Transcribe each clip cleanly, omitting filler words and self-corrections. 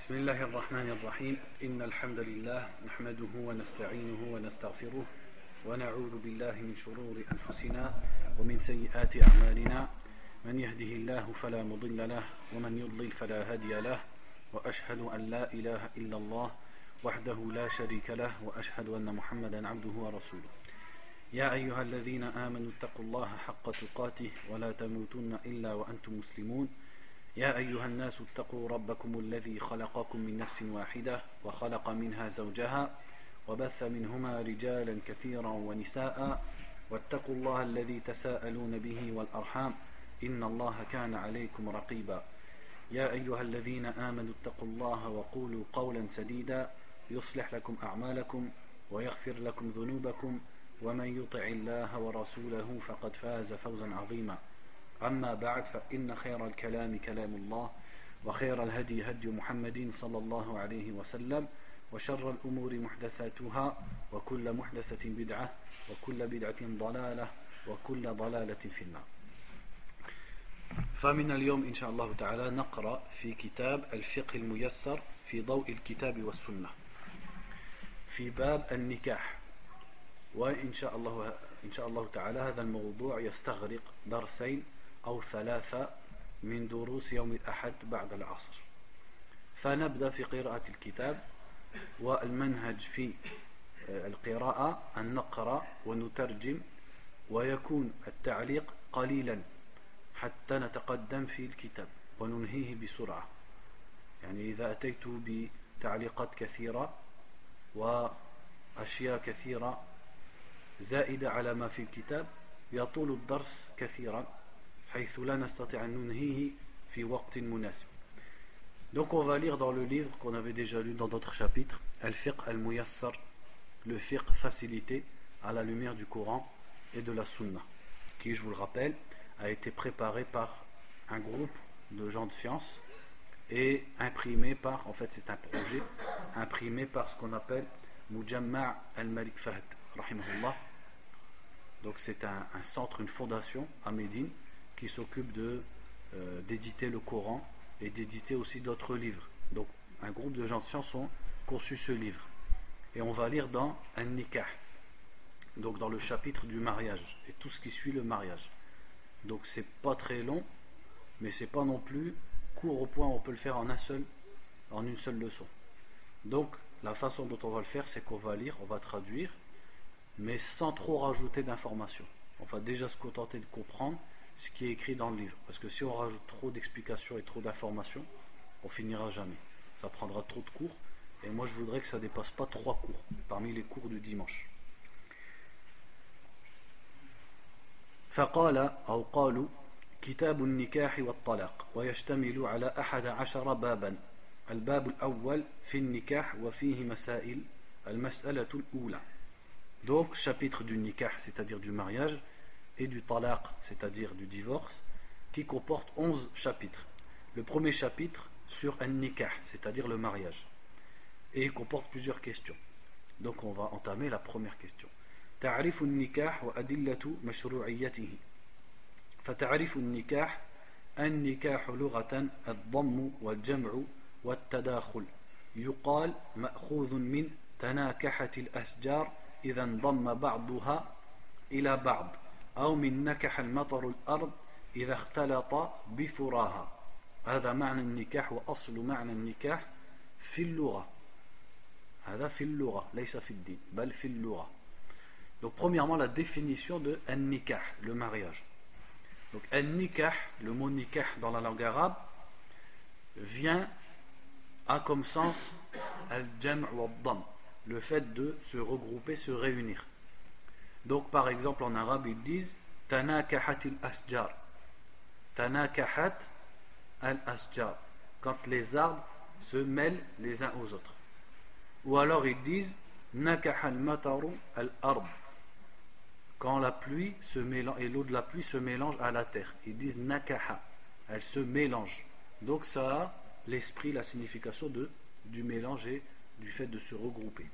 بسم الله الرحمن الرحيم إن الحمد لله نحمده ونستعينه ونستغفره ونعوذ بالله من شرور أنفسنا ومن سيئات أعمالنا من يهده الله فلا مضل له ومن يضلل فلا هادي له وأشهد أن لا إله إلا الله وحده لا شريك له وأشهد أن محمدا عبده ورسوله يا أيها الذين آمنوا اتقوا الله حق تقاته ولا تموتن إلا وأنتم مسلمون يا أيها الناس اتقوا ربكم الذي خلقكم من نفس واحدة وخلق منها زوجها وبث منهما رجالا كثيرا ونساء واتقوا الله الذي تساءلون به والأرحام إن الله كان عليكم رقيبا يا أيها الذين آمنوا اتقوا الله وقولوا قولا سديدا يصلح لكم أعمالكم ويغفر لكم ذنوبكم ومن يطع الله ورسوله فقد فاز فوزا عظيما أما بعد فإن خير الكلام كلام الله وخير الهدي هدي محمد صلى الله عليه وسلم وشر الأمور محدثاتها وكل محدثة بدعة وكل بدعة ضلالة وكل ضلالة في النار. فمن اليوم إن شاء الله تعالى نقرأ في كتاب الفقه الميسر في ضوء الكتاب والسنة في باب النكاح. وإن شاء الله تعالى هذا الموضوع يستغرق درسين أو ثلاثة من دروس يوم الأحد بعد العصر. فنبدأ في قراءة الكتاب، والمنهج في القراءة أن نقرأ ونترجم ويكون التعليق قليلا حتى نتقدم في الكتاب وننهيه بسرعة. يعني إذا أتيت بتعليقات كثيرة وأشياء كثيرة زائدة على ما في الكتاب يطول الدرس كثيرا حيث لا نستطيع أن ننهيه في وقت مناسب. Donc on va lire dans le livre qu'on avait déjà lu dans d'autres chapitres, Al-Fiqh al-Muyassar, le fiqh facilité à la lumière du Coran et de la Sunna, qui, je vous le rappelle, a été préparé par un groupe de gens de science et imprimé par, en fait c'est un projet, imprimé par ce qu'on appelle Mujamma' al-Malik Fahd, rahimahullah. Donc c'est un centre, une fondation à Médine qui s'occupe d'éditer le Coran et d'éditer aussi d'autres livres. Donc un groupe de gens de science ont conçu ce livre. Et on va lire dans An-Nikah, donc dans le chapitre du mariage et tout ce qui suit le mariage. Donc c'est pas très long, mais c'est pas non plus court au point où on peut le faire en une seule leçon. Donc la façon dont on va le faire, c'est qu'on va lire, on va traduire, mais sans trop rajouter d'informations. On va déjà se contenter de comprendre ce qui est écrit dans le livre, parce que si on rajoute trop d'explications et trop d'informations, on finira jamais, ça prendra trop de cours, et moi je voudrais que ça dépasse pas 3 cours parmi les cours du dimanche. فقال أو قالوا كتاب النكاح والطلاق ويشتمل على 11 بابا. الباب الأول في النكاح وفيه مسائل. المسألة الأولى. Donc chapitre du nikah, c'est-à-dire du mariage, et du talaq, c'est-à-dire du divorce, qui comporte 11 chapitres. Le premier chapitre sur un nikah, c'est-à-dire le mariage, et il comporte plusieurs questions. Donc on va entamer la première question. تعريف النكاح وأدلة مشروعيته. فتعريف النكاح: النكاح لغة الضم والجمع والتداخل. يقال مأخوذ من تناكحت الأشجار إذا انضم بعضها إلى بعض، أو من نكح المطر الأرض إذا اختلط بثراها. هذا معنى النكاح، وأصل معنى النكاح في اللغة. هذا في اللغة ليس في الدين بل في اللغة. Donc premièrement la définition de an-nikah, le mariage. Donc an-nikah, le mot nikah dans la langue arabe a comme sens al-jam' wa al-dam, le fait de se regrouper, se réunir. Donc par exemple en arabe ils disent tanakahat al-asjar. Tanakahat al-asjar, quand les arbres se mêlent les uns aux autres. Ou alors ils disent nakaha al-mataru al-ard, quand la pluie se mélange et l'eau de la pluie se mélange à la terre. Ils disent nakaha, elle se mélange. Donc ça a l'esprit, la signification du mélange et du fait de se regrouper.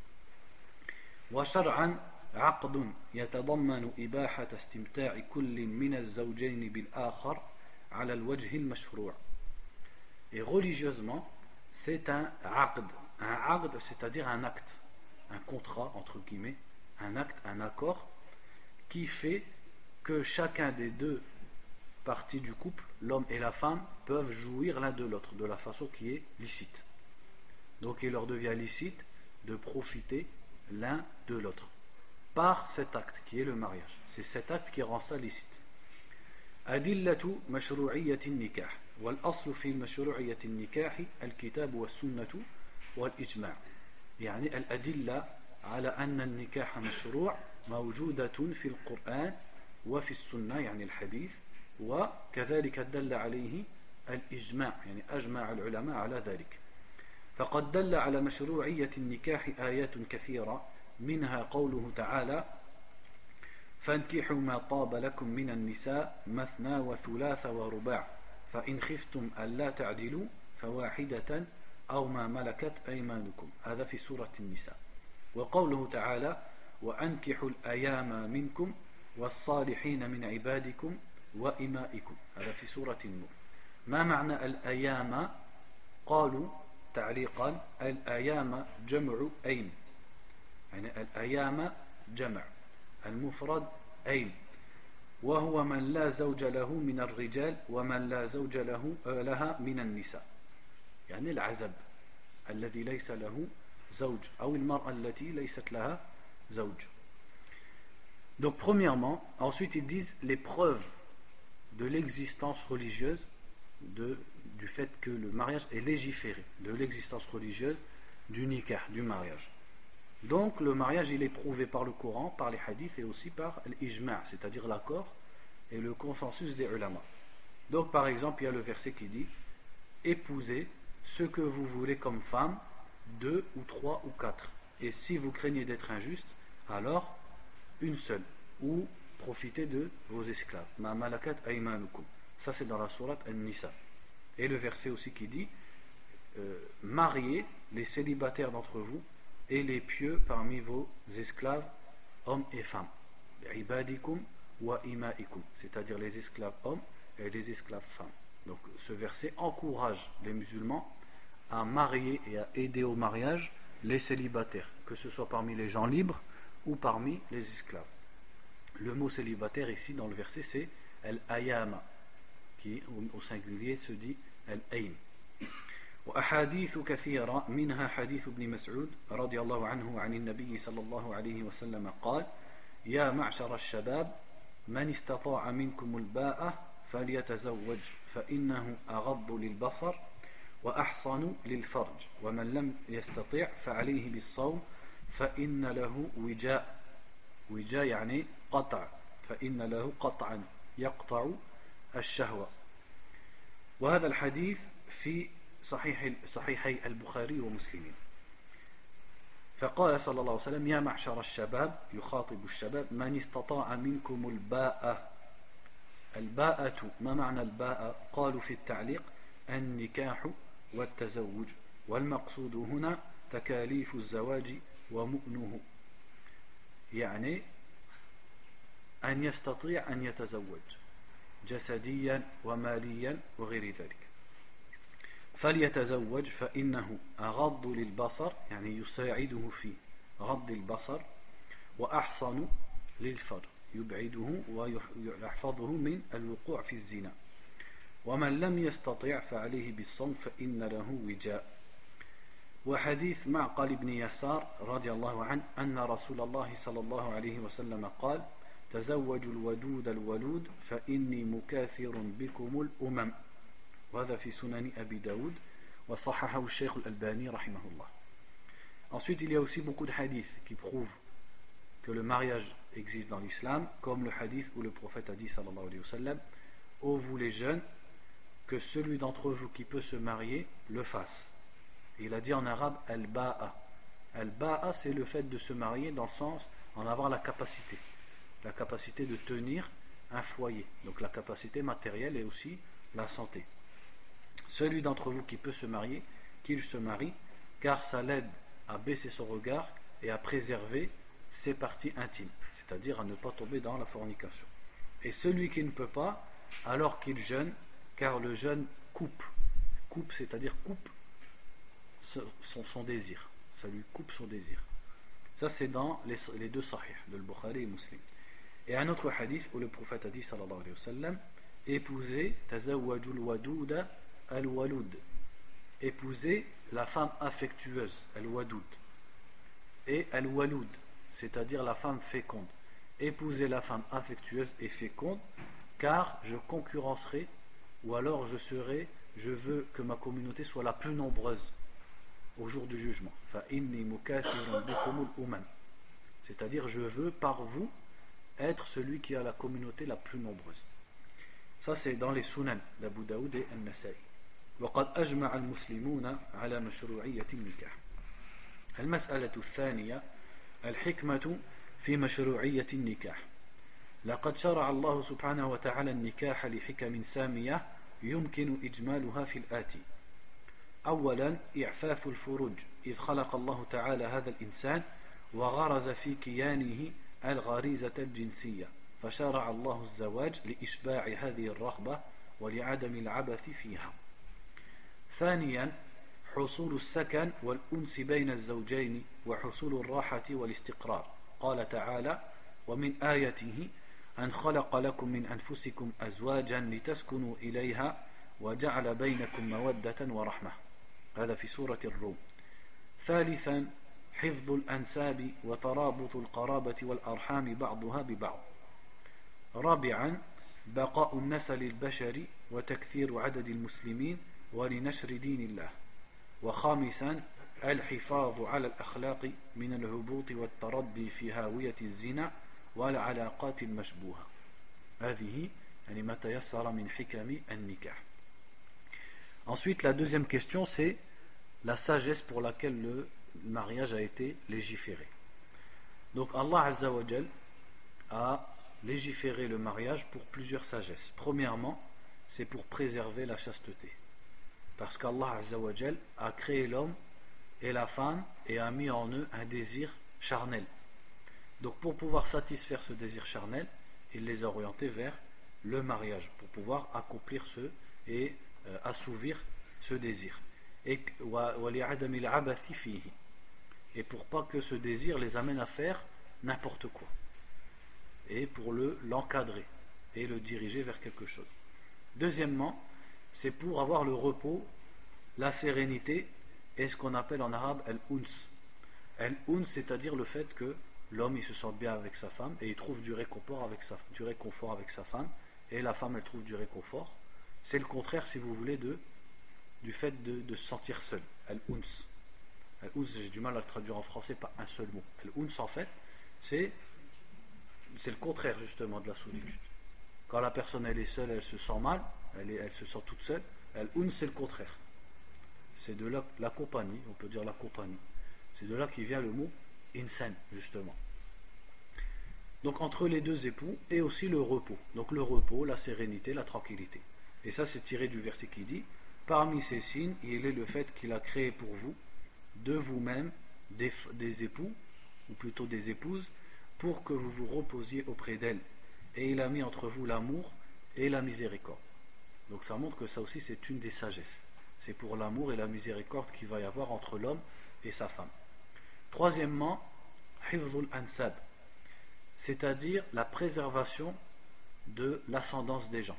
Wa shar'an عقد يتضمن إباحة استمتاع كل من الزوجين بالآخر على الوجه المشروع. Et religieusement, c'est un aqd. Un aqd, c'est-à-dire un acte, un contrat, entre guillemets, un acte, un accord, qui fait que chacun des deux parties du couple, l'homme et la femme, peuvent jouir l'un de l'autre de la façon qui est licite. Donc il leur devient licite de profiter l'un de l'autre par cet acte qui est le mariage. C'est cet acte qui rend ça licite. أدلة مشروعية النكاح والأصل في مشروعية النكاح الكتاب والسنة والإجماع. يعني الأدلة على أن النكاح مشروع موجودة في القرآن وفي السنة يعني الحديث، وكذلك دل عليه الإجماع يعني أجمع العلماء على ذلك. فقد دل على مشروعية النكاح آيات كثيرة منها قوله تعالى فانكحوا ما طاب لكم من النساء مثنى وثلاث ورباع فإن خفتم ألا تعدلوا فواحدة أو ما ملكت أيمانكم. هذا في سورة النساء. وقوله تعالى وأنكحوا الأيام منكم والصالحين من عبادكم وإمائكم. هذا في سورة النور. ما معنى الأيام؟ قالوا تعليقا الأيام جمع أيم، يعني الأيام جمع، المفرد أيم، وهو من لا زوج له من الرجال ومن لا زوج لها من النساء، يعني العزب الذي ليس له زوج أو المرأة التي ليست لها زوج. Donc premièrement, ensuite ils disent les preuves de l'existence religieuse du fait que le mariage est légiféré, de l'existence religieuse du nikah, du mariage. Donc le mariage il est prouvé par le Coran, par les hadiths et aussi par l'ijma', c'est-à-dire l'accord et le consensus des ulama. Donc par exemple il y a le verset qui dit épousez ce que vous voulez comme femme, 2 ou 3 ou 4, et si vous craignez d'être injuste, alors une seule, ou profitez de vos esclaves. Ma malakat aymanukum. Ça c'est dans la sourate An-Nisa. Et le verset aussi qui dit mariez les célibataires d'entre vous et les pieux parmi vos esclaves, hommes et femmes. Ibadikum wa imaikum, c'est-à-dire les esclaves hommes et les esclaves femmes. Donc ce verset encourage les musulmans à marier et à aider au mariage les célibataires, que ce soit parmi les gens libres ou parmi les esclaves. Le mot célibataire ici dans le verset c'est al-ayama, qui au singulier se dit al-aym. وأحاديث كثيرة منها حديث ابن مسعود رضي الله عنه عن النبي صلى الله عليه وسلم قال يا معشر الشباب من استطاع منكم الباءة فليتزوج فإنه أغض للبصر وأحصن للفرج ومن لم يستطع فعليه بالصوم فإن له وجاء. وجاء يعني قطع، فإن له قطعا يقطع الشهوة. وهذا الحديث في صحيحي البخاري ومسلم. فقال صلى الله عليه وسلم يا معشر الشباب، يخاطب الشباب، من استطاع منكم الباءة. الباءة ما معنى الباءة؟ قالوا في التعليق النكاح والتزوج، والمقصود هنا تكاليف الزواج ومؤنه، يعني أن يستطيع أن يتزوج جسديا وماليا وغير ذلك. فليتزوج فإنه أغض للبصر، يعني يساعده في غض البصر، وأحصن للفرج، يبعده ويحفظه من الوقوع في الزنا. ومن لم يستطع فعليه بالصوم فإن له وجاء. وحديث معقل بن يسار رضي الله عنه أن رسول الله صلى الله عليه وسلم قال تزوجوا الودود الولود فإني مكاثر بكم الأمم. وهذا في سنن أبي داود وصححه الشيخ الألباني رحمه الله. Ensuite il y a aussi beaucoup de hadiths qui prouvent que le mariage existe dans l'islam, comme le hadith où le prophète a dit sallallahu alayhi wa sallam ô vous les jeunes, que celui d'entre vous qui peut se marier le fasse. Et il a dit en arabe al-ba'a. Al-ba'a c'est le fait de se marier dans le sens en avoir la capacité de tenir un foyer, donc la capacité matérielle et aussi la santé. Celui d'entre vous qui peut se marier, qu'il se marie, car ça l'aide à baisser son regard et à préserver ses parties intimes, c'est-à-dire à ne pas tomber dans la fornication. Et celui qui ne peut pas, alors qu'il jeûne, car le jeûne coupe, c'est-à-dire coupe son désir. Ça lui coupe son désir. Ça, c'est dans les deux sahih, de Bukhari et Muslim. Et un autre hadith où le prophète a dit, sallallahu alayhi wa sallam, épousez, tazawwajul wadouda al-walud. Épousez la femme affectueuse, al-wadoud. Et al-walud, c'est-à-dire la femme féconde. Épousez la femme affectueuse et féconde, car je concurrencerai, ou alors je veux que ma communauté soit la plus nombreuse au jour du jugement. C'est-à-dire, je veux par vous être celui qui a la communauté la plus nombreuse. Ça, c'est dans les sunan d'Abu Daoud et An-Nasa'i. وقد أجمع المسلمون على مشروعية النكاح. المسألة الثانية الحكمة في مشروعية النكاح. لقد شرع الله سبحانه وتعالى النكاح لحكم سامية يمكن إجمالها في الآتي. أولا إعفاف الفروج، إذ خلق الله تعالى هذا الإنسان وغرز في كيانه الغريزة الجنسية، فشرع الله الزواج لإشباع هذه الرغبة ولعدم العبث فيها. ثانيا حصول السكن والأنس بين الزوجين وحصول الراحة والاستقرار. قال تعالى: ومن آياته أن خلق لكم من أنفسكم أزواجا لتسكنوا إليها وجعل بينكم مودة ورحمة. هذا في سورة الروم. ثالثا حفظ الأنساب وترابط القرابة والأرحام بعضها ببعض. رابعا بقاء النسل البشري وتكثير عدد المسلمين ولنشر دين الله. وخامسا الحفاظ على الأخلاق من الهبوط والتردي في هاوية الزنا والعلاقات المشبوهة. هذه يعني ما تيسر من حكم النكاح. Ensuite, la deuxième question, c'est la sagesse pour laquelle le mariage a été légiféré. Donc Allah Azza wa Jal a légiféré le mariage pour plusieurs sagesses. Premièrement, c'est pour préserver la chasteté. Parce qu'Allah Azza wa Jal a créé l'homme et la femme et a mis en eux un désir charnel. Donc pour pouvoir satisfaire ce désir charnel, il les a orientés vers le mariage, pour pouvoir accomplir et assouvir ce désir. Et pour pas que ce désir les amène à faire n'importe quoi. Et pour l'encadrer et le diriger vers quelque chose. Deuxièmement, c'est pour avoir le repos, la sérénité et ce qu'on appelle en arabe al-uns. Al-uns, c'est-à-dire le fait que l'homme il se sente bien avec sa femme et il trouve du réconfort avec sa femme, et la femme elle trouve du réconfort. C'est le contraire, si vous voulez, du fait de se sentir seul. Al-uns. Al-uns, j'ai du mal à le traduire en français par un seul mot. Al-uns, en fait, c'est le contraire justement de la solitude. Quand la personne elle est seule, elle se sent mal, elle se sent toute seule. Al-uns, c'est le contraire. C'est de là la compagnie, on peut dire la compagnie. C'est de là qu'il vient le mot insan, justement. Donc entre les deux époux, et aussi le repos. Donc le repos, la sérénité, la tranquillité. Et ça, c'est tiré du verset qui dit: parmi ces signes, il est le fait qu'il a créé pour vous, de vous-même, des époux, ou plutôt des épouses, pour que vous vous reposiez auprès d'elles. Et il a mis entre vous l'amour et la miséricorde. Donc ça montre que ça aussi, c'est une des sagesses. C'est pour l'amour et la miséricorde qu'il va y avoir entre l'homme et sa femme. Troisièmement, hifzul ansab, c'est-à-dire la préservation de l'ascendance des gens.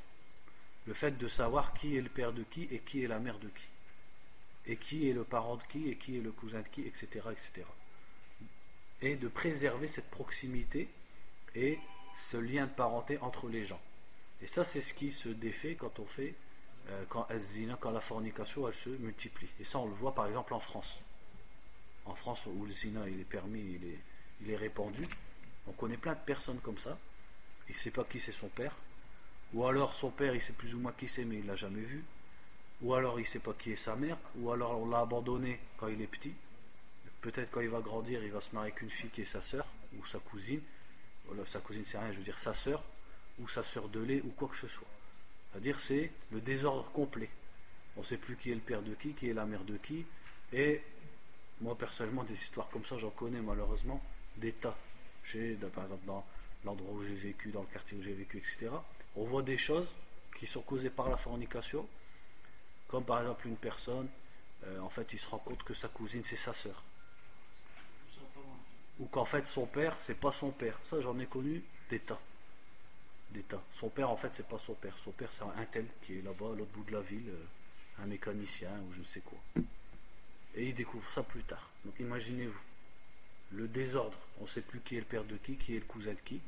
Le fait de savoir qui est le père de qui et qui est la mère de qui. Et qui est le parent de qui et qui est le cousin de qui, etc. etc. Et de préserver cette proximité et ce lien de parenté entre les gens. Et ça, c'est ce qui se défait quand on fait, quand la fornication elle se multiplie. Et ça, on le voit par exemple en France. En France, où le zina il est permis, il est répandu, on connaît plein de personnes comme ça. Il ne sait pas qui c'est son père. Ou alors son père, il sait plus ou moins qui c'est, mais il ne l'a jamais vu. Ou alors il ne sait pas qui est sa mère. Ou alors on l'a abandonné quand il est petit. Peut-être quand il va grandir, il va se marier avec une fille qui est sa sœur ou sa cousine. Sa cousine, c'est rien, je veux dire sa sœur ou sa sœur de lait ou quoi que ce soit. C'est-à-dire c'est le désordre complet. On ne sait plus qui est le père de qui est la mère de qui. Et moi personnellement, des histoires comme ça, j'en connais malheureusement des tas. Par exemple dans l'endroit où j'ai vécu, dans le quartier où j'ai vécu, etc. On voit des choses qui sont causées par la fornication, comme par exemple une personne en fait il se rend compte que sa cousine c'est sa sœur, ou qu'en fait son père c'est pas son père. Ça j'en ai connu des tas. Son père en fait c'est pas son père. Son père c'est un tel qui est là-bas à l'autre bout de la ville, un mécanicien ou je ne sais quoi. Et il découvre ça plus tard. Donc imaginez-vous le désordre. On ne sait plus qui est le père de qui est le cousin de qui.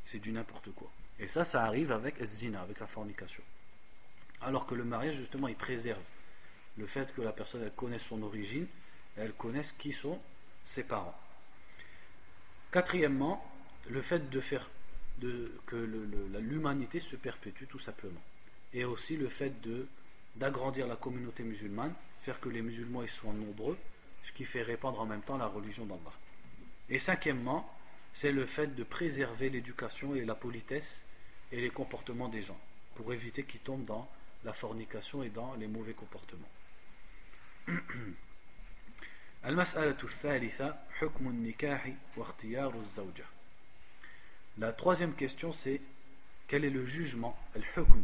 C'est du n'importe quoi. Et ça arrive avec zina, avec la fornication. Alors que le mariage justement il préserve le fait que la personne elle connaisse son origine, elle connaisse qui sont ses parents. Quatrièmement, le fait de faire que l'humanité se perpétue tout simplement. Et aussi le fait d'agrandir la communauté musulmane, faire que les musulmans ils soient nombreux, ce qui fait répandre en même temps la religion d'Allah. Et cinquièmement, c'est le fait de préserver l'éducation et la politesse et les comportements des gens, pour éviter qu'ils tombent dans la fornication et dans les mauvais comportements. المسألة الثالثة حكم النكاح واختيار الزوجة. La troisième question c'est quel est le jugement, al-hukm,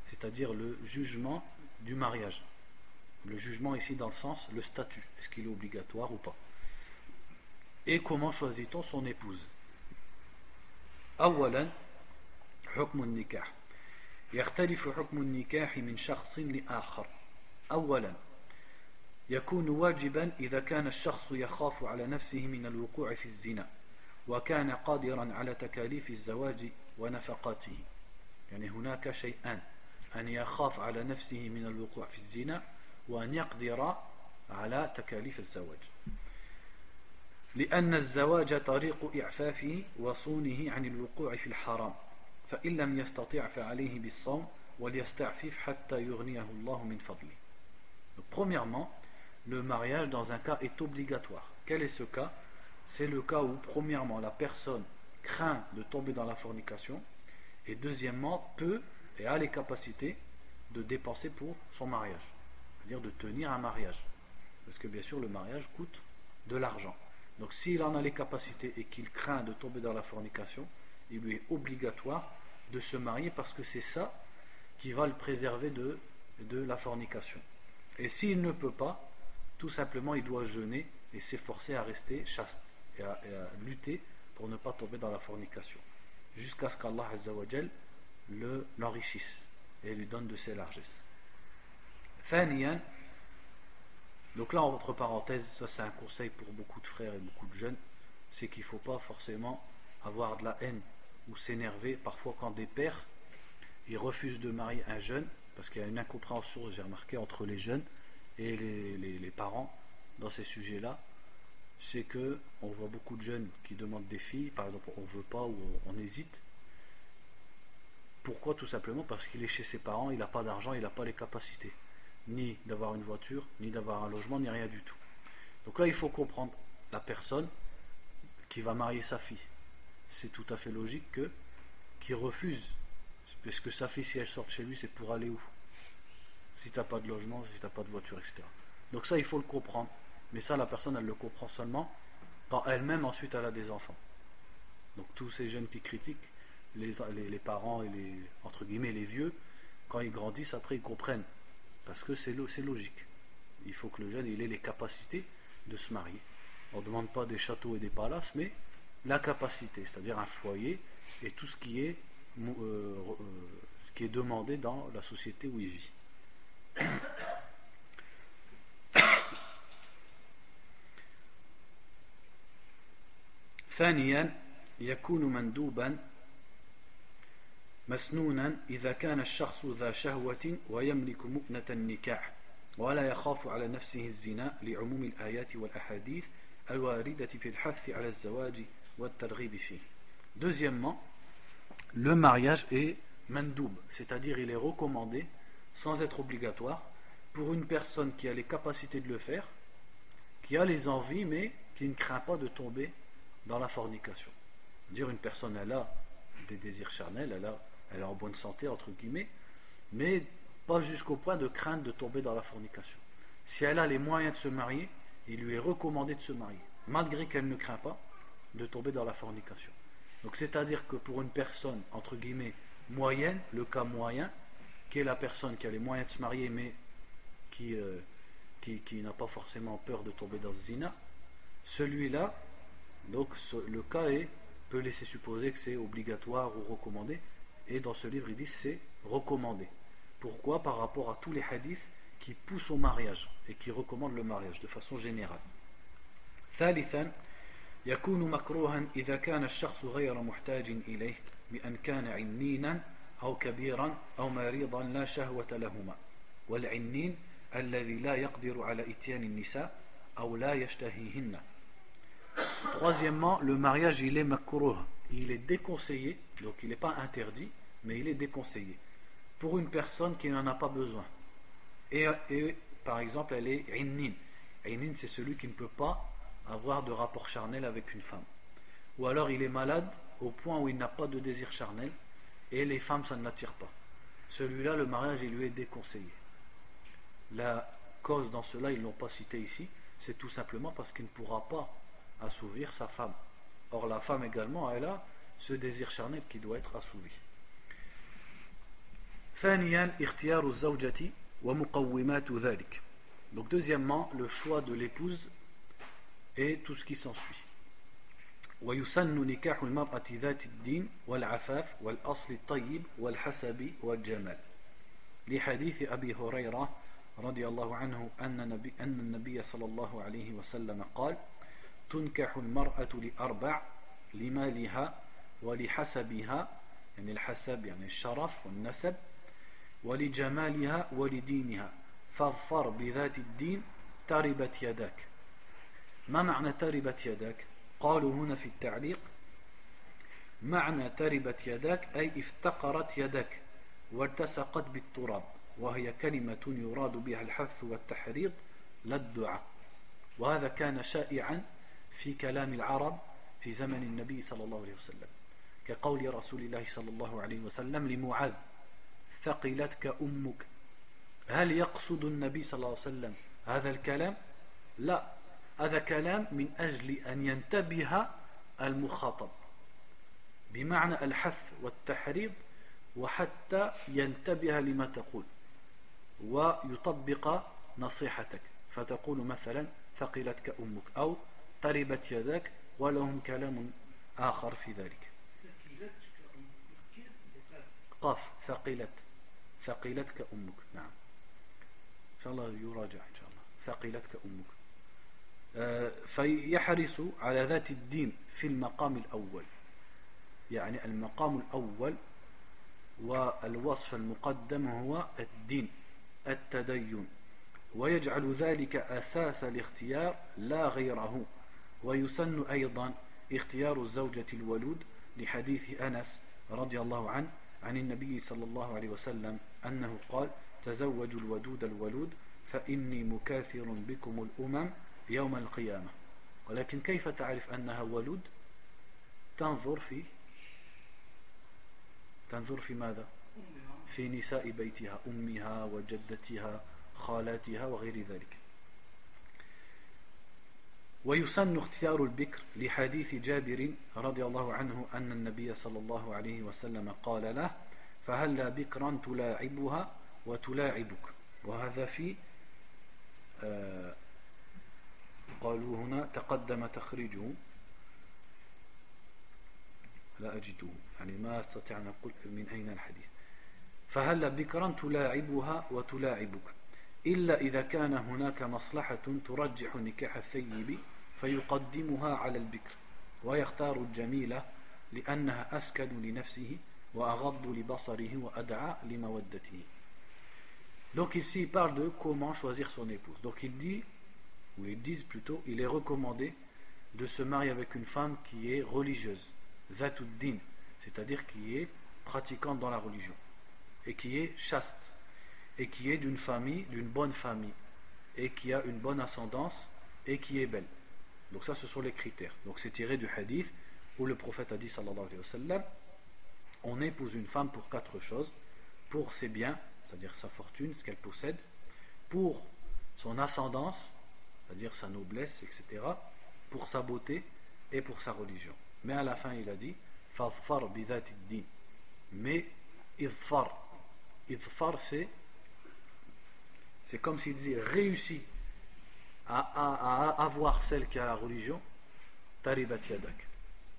c'est-à-dire le jugement du mariage. Le jugement ici dans le sens, le statut, est-ce qu'il est obligatoire ou pas. Et comment choisit-on son épouse. أولا حكم النكاح يختلف حكم النكاح من شخص لآخر. أولا يكون واجبا إذا كان الشخص يخاف على نفسه من الوقوع في الزنا وكان قادرا على تكاليف الزواج ونفقاته. يعني هناك شيئان، أن يخاف على نفسه من الوقوع في الزنا وأن يقدر على تكاليف الزواج. لأن الزواج طريق إعفافه وصونه عن الوقوع في الحرام، فإن لم يستطع فعليه بالصوم وليستعفف حتى يغنيه الله من فضله. Donc, premièrement, le mariage dans un cas est obligatoire. Quel est ce cas? C'est le cas où, premièrement, la personne craint de tomber dans la fornication, et deuxièmement, peut et a les capacités de dépenser pour son mariage, c'est-à-dire de tenir un mariage. Parce que bien sûr, le mariage coûte de l'argent. Donc s'il en a les capacités et qu'il craint de tomber dans la fornication, il lui est obligatoire de se marier parce que c'est ça qui va le préserver de la fornication. Et s'il ne peut pas, tout simplement il doit jeûner et s'efforcer à rester chaste et à lutter pour ne pas tomber dans la fornication jusqu'à ce qu'Allah Azza wa Jal l'enrichisse et lui donne de ses largesses. Thaniyan, donc là entre parenthèses, ça c'est un conseil pour beaucoup de frères et beaucoup de jeunes, c'est qu'il ne faut pas forcément avoir de la haine ou s'énerver parfois quand des pères ils refusent de marier un jeune, parce qu'il y a une incompréhension, j'ai remarqué, entre les jeunes et les parents dans ces sujets là. C'est que on voit beaucoup de jeunes qui demandent des filles, par exemple on veut pas ou on hésite. Pourquoi? Tout simplement parce qu'il est chez ses parents, il n'a pas d'argent, il n'a pas les capacités ni d'avoir une voiture, ni d'avoir un logement, ni rien du tout. Donc là il faut comprendre la personne qui va marier sa fille. C'est tout à fait logique qu'il refuse, parce que sa fille, si elle sort de chez lui, c'est pour aller où? Si tu n'as pas de logement, si tu n'as pas de voiture, etc. Donc ça il faut le comprendre. Mais ça, la personne, elle le comprend seulement quand elle-même, ensuite, elle a des enfants. Donc tous ces jeunes qui critiquent, les parents et entre guillemets, les vieux, quand ils grandissent, après, ils comprennent. Parce que c'est logique. Il faut que le jeune, il ait les capacités de se marier. On ne demande pas des châteaux et des palaces, mais la capacité, c'est-à-dire un foyer et tout ce qui est demandé dans la société où il vit. ثانيا يكون مندوبا مسنونا إذا كان الشخص ذا شهوة ويملك مؤنة النكاح ولا يخاف على نفسه الزنا لعموم الآيات والأحاديث الواردة في الحث على الزواج والترغيب فيه. Deuxièmement, le mariage est mandoub, c'est-à-dire il est recommandé sans être obligatoire pour une personne qui a les capacités de le faire, qui a les envies mais qui ne craint pas de tomber dans la fornication. Dire une personne, elle a des désirs charnels, elle est en bonne santé entre guillemets, mais pas jusqu'au point de craindre de tomber dans la fornication. Si elle a les moyens de se marier, il lui est recommandé de se marier, malgré qu'elle ne craint pas de tomber dans la fornication. Donc c'est-à-dire que pour une personne entre guillemets moyenne, le cas moyen, qui est la personne qui a les moyens de se marier mais qui qui n'a pas forcément peur de tomber dans ce zina, celui-là, donc le cas peut laisser supposer que c'est obligatoire ou recommandé, et dans ce livre il dit c'est recommandé. Pourquoi? Par rapport à tous les hadiths qui poussent au mariage et qui recommandent le mariage de façon générale. ثالثا يكون مكروها إذا كان الشخص غير محتاج إليه بأن كان عنينا أو كبيرا أو مريضا لا شهوة لهما والعنين الذي لا يقدر على إتيان النساء أو لا يشتهيهن. Troisièmement, le mariage il est makruh, il est déconseillé, donc il n'est pas interdit, mais il est déconseillé pour une personne qui n'en a pas besoin. Et par exemple, elle est innin. Innin, c'est celui qui ne peut pas avoir de rapport charnel avec une femme. Ou alors il est malade au point où il n'a pas de désir charnel et les femmes ça ne l'attire pas. Celui-là, le mariage il lui est déconseillé. La cause dans cela, ils ne l'ont pas cité ici, c'est tout simplement parce qu'il ne pourra pas assouvir sa femme. Or la femme également, elle a ce désir charnel qui doit être assouvi. ثانيا اختيار الزوجة ومقومات ذلك. Donc deuxièmement, le choix de l'épouse et tout ce qui s'ensuit. ويسن نكاح المرأة ذات الدين والعفاف والأصل الطيب والحسب والجمال لحديث أبي هريرة رضي الله عنه أن النبي صلى الله عليه وسلم قال تنكح المرأة لأربع لمالها ولحسبها يعني الحسب يعني الشرف والنسب ولجمالها ولدينها فاظفر بذات الدين تربت يداك. ما معنى تربت يداك؟ قالوا هنا في التعليق معنى تربت يداك أي افتقرت يدك والتصقت بالتراب وهي كلمة يراد بها الحث والتحريض لا الدعاء. وهذا كان شائعا في كلام العرب في زمن النبي صلى الله عليه وسلم كقول رسول الله صلى الله عليه وسلم لمعاذ ثقلتك أمك. هل يقصد النبي صلى الله عليه وسلم هذا الكلام؟ لا، هذا كلام من أجل أن ينتبه المخاطب بمعنى الحث والتحريض وحتى ينتبه لما تقول ويطبق نصيحتك فتقول مثلا ثقلتك أمك أو تربت يدك ولهم كلام آخر في ذلك. قاف ثقلتك أمك. نعم إن شاء الله يراجع إن شاء الله. ثقلتك أمك. فيحرص على ذات الدين في المقام الأول، يعني المقام الأول والوصف المقدم هو الدين التدين، ويجعل ذلك أساس الاختيار لا غيره. ويسن أيضا اختيار الزوجة الولود لحديث أنس رضي الله عنه عن النبي صلى الله عليه وسلم أنه قال تزوجوا الودود الولود فإني مكاثر بكم الأمم يوم القيامة. ولكن كيف تعرف أنها ولود؟ تنظر في ماذا؟ في نساء بيتها أمها وجدتها خالاتها وغير ذلك. ويسن اختيار البكر لحديث جابر رضي الله عنه أن النبي صلى الله عليه وسلم قال له فهلا بكرا تلاعبها وتلاعبك. وهذا في قالوا هنا تقدم تخريجه لا أجده، يعني ما أستطيع أن أقول من أين الحديث. فهل بكرا تلاعبها وتلاعبك إلا إذا كان هناك مصلحة ترجح نكاح الثيب فيقدمها على البكر ويختار الجميلة لأنها أسكن لنفسه وأغض لبصره وأدعى لمودته. Donc ici il parle de comment choisir son épouse. Donc il dit, ou ils disent plutôt, il est recommandé de se marier avec une femme qui est religieuse, zatuddin, c'est-à-dire qui est pratiquante dans la religion et qui est chaste et qui est d'une famille, d'une bonne famille et qui a une bonne ascendance et qui est belle. Donc ça ce sont les critères. Donc c'est tiré du hadith où le prophète a dit sallallahu alayhi wa sallam, on épouse une femme pour 4 choses: pour ses biens, c'est-à-dire sa fortune, ce qu'elle possède, pour son ascendance, c'est-à-dire sa noblesse, etc., pour sa beauté et pour sa religion. Mais à la fin il a dit fadfar bidhati din. Mais idfar c'est comme s'il disait réussis à avoir celle qui a la religion, taribat yadak.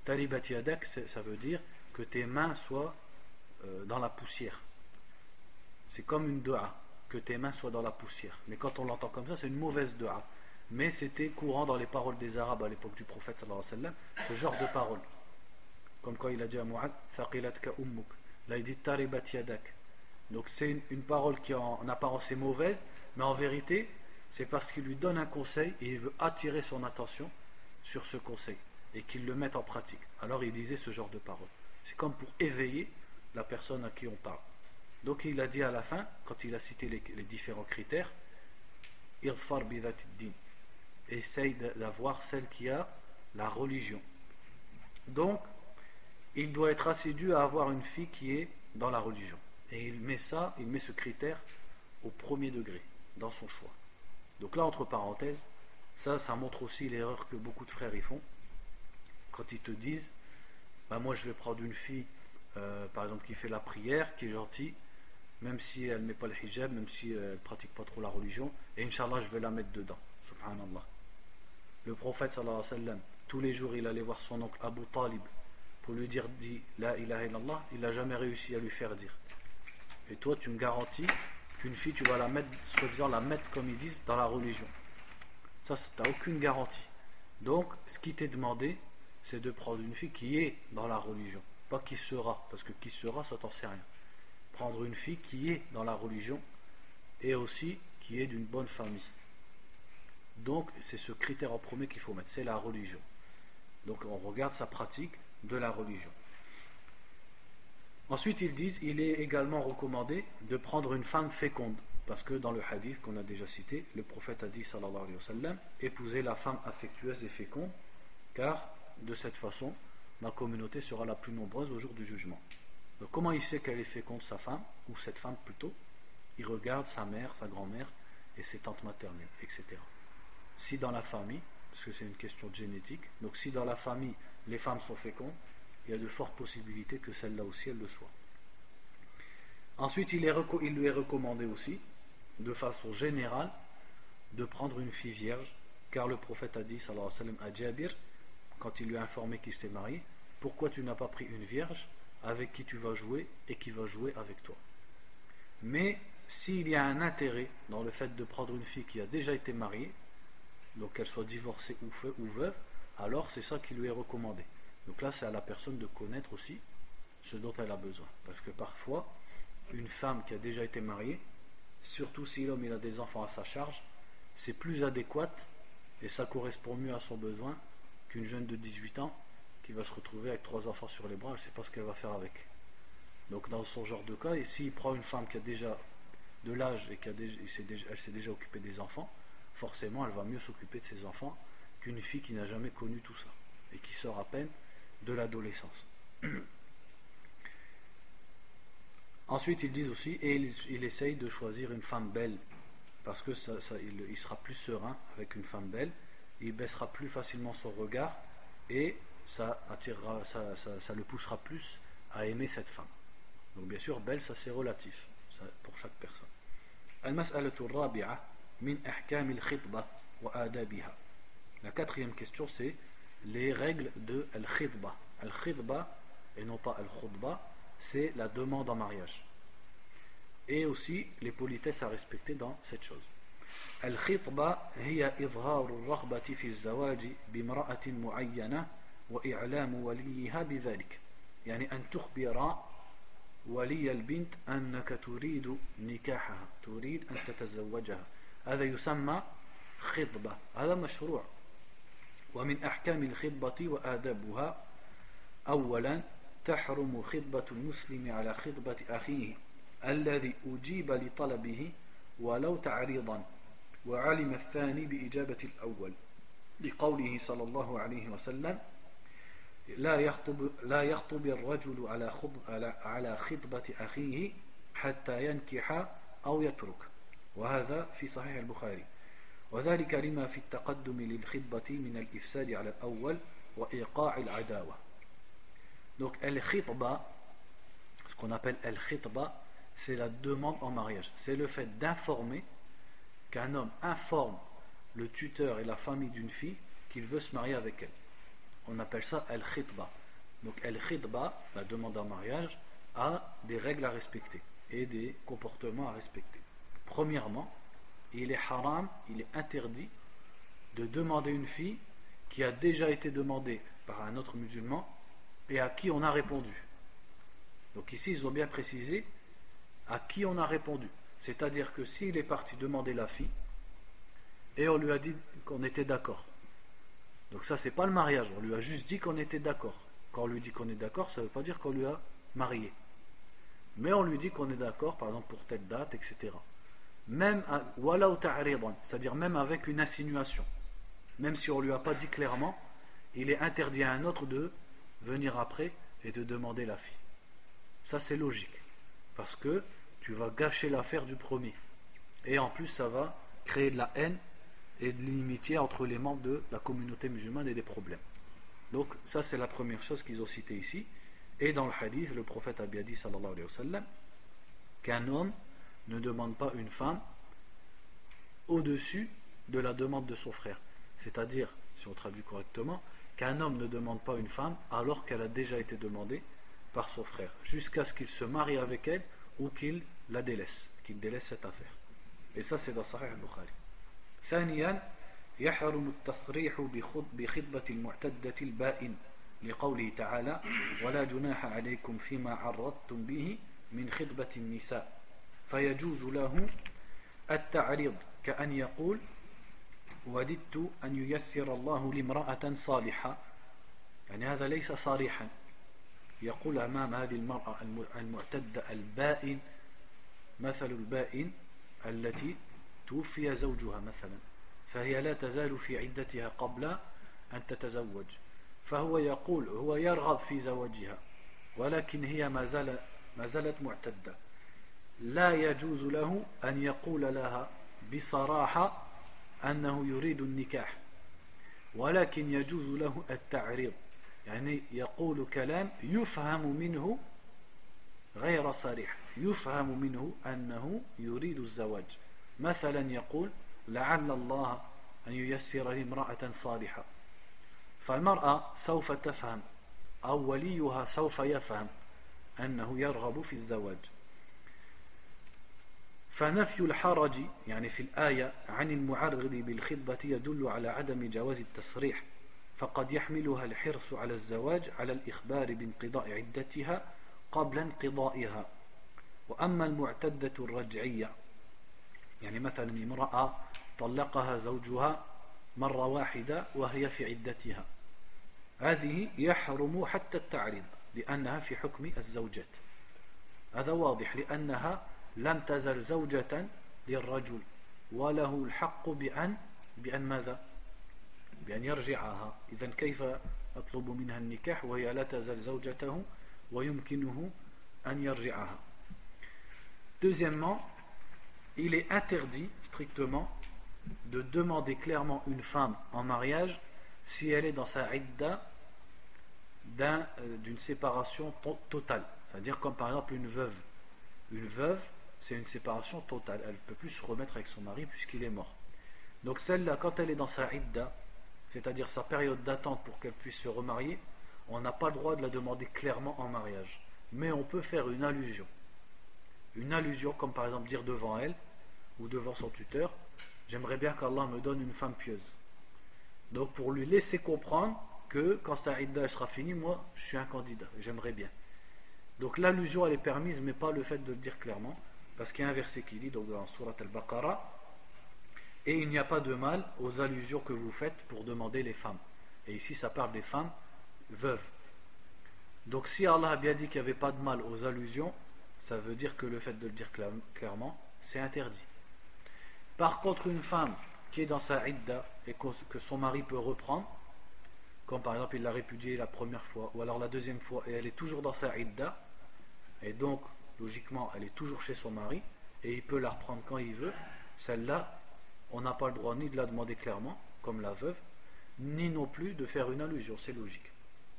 Taribat yadak, ça veut dire que tes mains soient dans la poussière. C'est comme une dua, que tes mains soient dans la poussière. Mais quand on l'entend comme ça, c'est une mauvaise dua. Mais c'était courant dans les paroles des Arabes à l'époque du prophète sallallahu alayhi wa sallam, ce genre de paroles. Comme quand il a dit à Mu'ad, Thaqilatka ummuk. Là il dit taribat yadak. Donc c'est une parole qui en apparence est mauvaise, mais en vérité, c'est parce qu'il lui donne un conseil et il veut attirer son attention sur ce conseil et qu'il le mette en pratique. Alors il disait ce genre de parole. C'est comme pour éveiller la personne à qui on parle. Donc il a dit à la fin, quand il a cité les différents critères, Irfar bidatid din. Essaye d'avoir celle qui a la religion. Donc, il doit être assidu à avoir une fille qui est dans la religion. Et il met ce critère au premier degré, dans son choix. Donc là, entre parenthèses, ça montre aussi l'erreur que beaucoup de frères y font. Quand ils te disent, moi je vais prendre une fille, par exemple, qui fait la prière, qui est gentille, même si elle ne met pas le hijab, même si elle ne pratique pas trop la religion, et Inch'Allah, je vais la mettre dedans. Subhanallah. Le prophète sallallahu alayhi wa sallam, tous les jours il allait voir son oncle Abu Talib pour lui dire dit la ilaha illallah, il n'a jamais réussi à lui faire dire. Et toi tu me garantis qu'une fille tu vas la mettre, soi-disant la mettre comme ils disent dans la religion. Ça tu n'as aucune garantie. Donc ce qui t'est demandé c'est de prendre une fille qui est dans la religion, pas qui sera, parce que qui sera ça t'en sait rien. Prendre une fille qui est dans la religion et aussi qui est d'une bonne famille. Donc c'est ce critère en premier qu'il faut mettre, c'est la religion. Donc on regarde sa pratique de la religion. Ensuite ils disent, il est également recommandé de prendre une femme féconde, parce que dans le hadith qu'on a déjà cité, le prophète a dit sallallahu alayhi wa sallam, épousez la femme affectueuse et féconde, car de cette façon ma communauté sera la plus nombreuse au jour du jugement. Donc comment il sait qu'elle est féconde sa femme, ou cette femme plutôt? Il regarde sa mère, sa grand-mère et ses tantes maternelles, etc. Si dans la famille, parce que c'est une question de génétique, donc si dans la famille les femmes sont fécondes, il y a de fortes possibilités que celle-là aussi elle le soit. Ensuite il lui est recommandé aussi, de façon générale, de prendre une fille vierge, car le prophète a dit sallallahu alayhi wa sallam à Jabir, quand il lui a informé qu'il s'était marié, pourquoi tu n'as pas pris une vierge avec qui tu vas jouer et qui va jouer avec toi? Mais s'il y a un intérêt dans le fait de prendre une fille qui a déjà été mariée, donc qu'elle soit divorcée ou veuve, alors c'est ça qui lui est recommandé. Donc là c'est à la personne de connaître aussi ce dont elle a besoin, parce que parfois une femme qui a déjà été mariée, surtout si l'homme il a des enfants à sa charge, c'est plus adéquat et ça correspond mieux à son besoin qu'une jeune de 18 ans qui va se retrouver avec 3 enfants sur les bras, elle ne sait pas ce qu'elle va faire avec. Donc dans ce genre de cas, et s'il prend une femme qui a déjà de l'âge et elle s'est déjà occupée des enfants, forcément elle va mieux s'occuper de ses enfants qu'une fille qui n'a jamais connu tout ça et qui sort à peine de l'adolescence. Ensuite ils disent aussi, et il essaye de choisir une femme belle, parce que il sera plus serein avec une femme belle, il baissera plus facilement son regard et ça le poussera plus à aimer cette femme. Donc bien sûr belle ça c'est relatif, ça, pour chaque personne. Al-mas'alatu ar-rabi'a min ahkam al-khitbah wa adabiha. La quatrième question c'est les règles de al-khitbah. Al-khitbah et non pas al-khutbah, c'est la demande en mariage. Et aussi les politesses à respecter dans cette chose. الخطبة هي إظهار الرغبة في الزواج بامرأة معينة وإعلام وليها بذلك. يعني أن تخبر ولي البنت أنك تريد نكاحها، تريد أن تتزوجها. هذا يسمى خطبة، هذا مشروع. ومن أحكام الخطبة وآدابها: أولا تحرم خطبة المسلم على خطبة أخيه الذي أجيب لطلبه ولو تعريضا، وعلم الثاني بإجابة الأول، لقوله صلى الله عليه وسلم: لا يخطب الرجل على خطبة أخيه حتى ينكح أو يترك. وهذا في صحيح البخاري. وذلك لما في التقدم للخطبة من الإفساد على الأول وإيقاع العداوة. Donc al-khitba, ce qu'on appelle al-khitba, c'est la demande en mariage. C'est le fait d'informer, qu'un homme informe le tuteur et la famille d'une fille qu'il veut se marier avec elle. On appelle ça al-khitba. Donc al-khitba, la demande en mariage, a des règles à respecter et des comportements à respecter. Premièrement, il est haram, il est interdit de demander une fille qui a déjà été demandée par un autre musulman et à qui on a répondu. Donc ici, ils ont bien précisé à qui on a répondu. C'est-à-dire que s'il est parti demander la fille et on lui a dit qu'on était d'accord. Donc ça, c'est pas le mariage, on lui a juste dit qu'on était d'accord. Quand on lui dit qu'on est d'accord, ça ne veut pas dire qu'on lui a marié. Mais on lui dit qu'on est d'accord, par exemple pour telle date, etc. Même, c'est-à-dire même avec une insinuation. Même si on ne lui a pas dit clairement, il est interdit à un autre de venir après et de demander la fille. Ça c'est logique, parce que tu vas gâcher l'affaire du premier. Et en plus ça va créer de la haine et de l'inimitié entre les membres de la communauté musulmane et des problèmes. Donc ça c'est la première chose qu'ils ont citée ici. Et dans le hadith, le prophète a bien dit sallallahu alayhi wa sallam qu'un homme ne demande pas une femme au-dessus de la demande de son frère. C'est-à-dire, si on traduit correctement, qu'un homme ne demande pas une femme alors qu'elle a déjà été demandée par son frère, jusqu'à ce qu'il se marie avec elle ou qu'il la délaisse, qu'il délaisse cette affaire. Et ça c'est dans Sahih al-Bukhari. ثانيا يحرم التصريح بخطبة المعتدة البائن لقوله تعالى ولا جناح عليكم فيما عرضتم به من خطبة النساء فيجوز له التعريض كأن يقول وددت أن ييسر الله لامرأة صالحة يعني هذا ليس صريحا يقول أمام هذه المرأة المعتدة البائن مثل البائن التي توفي زوجها مثلا فهي لا تزال في عدتها قبل أن تتزوج فهو يقول هو يرغب في زواجها ولكن هي ما زالت معتدة لا يجوز له أن يقول لها بصراحة أنه يريد النكاح ولكن يجوز له التعريض يعني يقول كلام يفهم منه غير صريح يفهم منه أنه يريد الزواج مثلا يقول لعل الله أن ييسر لي امرأة صالحة فالمرأة سوف تفهم أو وليها سوف يفهم أنه يرغب في الزواج فنفي الحرج يعني في الآية عن المعرض بالخطبة يدل على عدم جواز التصريح فقد يحملها الحرص على الزواج على الإخبار بانقضاء عدتها قبل انقضائها وأما المعتدة الرجعية يعني مثلا امرأة طلقها زوجها مرة واحدة وهي في عدتها هذه يحرم حتى التعريض لأنها في حكم الزوجات هذا واضح لأنها لم تزل زوجة للرجل وله الحق بأن ماذا؟ بأن يرجعها إذن كيف أطلب منها النكاح وهي لا تزال زوجته ويمكنه أن يرجعها. Deuxièmement, il est interdit strictement de demander clairement une femme en mariage si elle est dans sa idda d'une séparation totale, c'est-à-dire comme par exemple une veuve. Une veuve, c'est une séparation totale, elle ne peut plus se remettre avec son mari puisqu'il est mort. Donc celle-là, quand elle est dans sa idda, c'est-à-dire sa période d'attente pour qu'elle puisse se remarier, on n'a pas le droit de la demander clairement en mariage, mais on peut faire une allusion comme par exemple dire devant elle ou devant son tuteur, j'aimerais bien qu'Allah me donne une femme pieuse. Donc pour lui laisser comprendre que quand sa idda sera finie, moi je suis un candidat, j'aimerais bien. Donc l'allusion elle est permise, mais pas le fait de le dire clairement, parce qu'il y a un verset qui dit donc dans Surat al-Baqarah, et il n'y a pas de mal aux allusions que vous faites pour demander les femmes. Et ici ça parle des femmes veuves. Donc si Allah a bien dit qu'il n'y avait pas de mal aux allusions, ça veut dire que le fait de le dire clairement, c'est interdit. Par contre, une femme qui est dans sa idda et que son mari peut reprendre, comme par exemple il l'a répudiée la première fois ou alors la deuxième fois et elle est toujours dans sa idda, et donc logiquement elle est toujours chez son mari et il peut la reprendre quand il veut, celle-là on n'a pas le droit ni de la demander clairement comme la veuve, ni non plus de faire une allusion, c'est logique,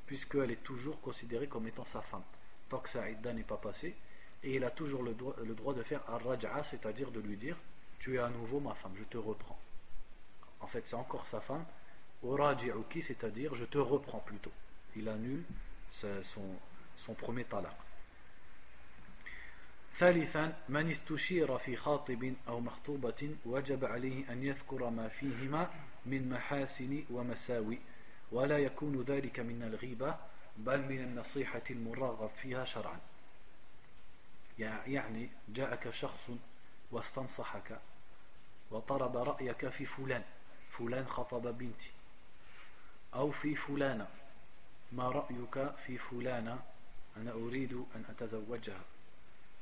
puisqu'elle est toujours considérée comme étant sa femme tant que sa idda n'est pas passée, et il a toujours le droit de faire ar-raj'a, c'est-à-dire de lui dire tu es à nouveau ma femme, je te reprends. en fait c'est encore sa femme, uraji'uki, c'est-à-dire je te reprends plutôt. Il annule son premier talaq. ثالثا من استشير في خاطب أو مخطوبة وجب عليه أن يذكر ما فيهما من محاسن ومساوي ولا يكون ذلك من الغيبة بل من النصيحة المرغب فيها شرعا. يعني جاءك شخص واستنصحك وطلب رأيك في فلان خطب بنتي أو في فلانة، ما رأيك في فلانة، أنا أريد أن أتزوجها،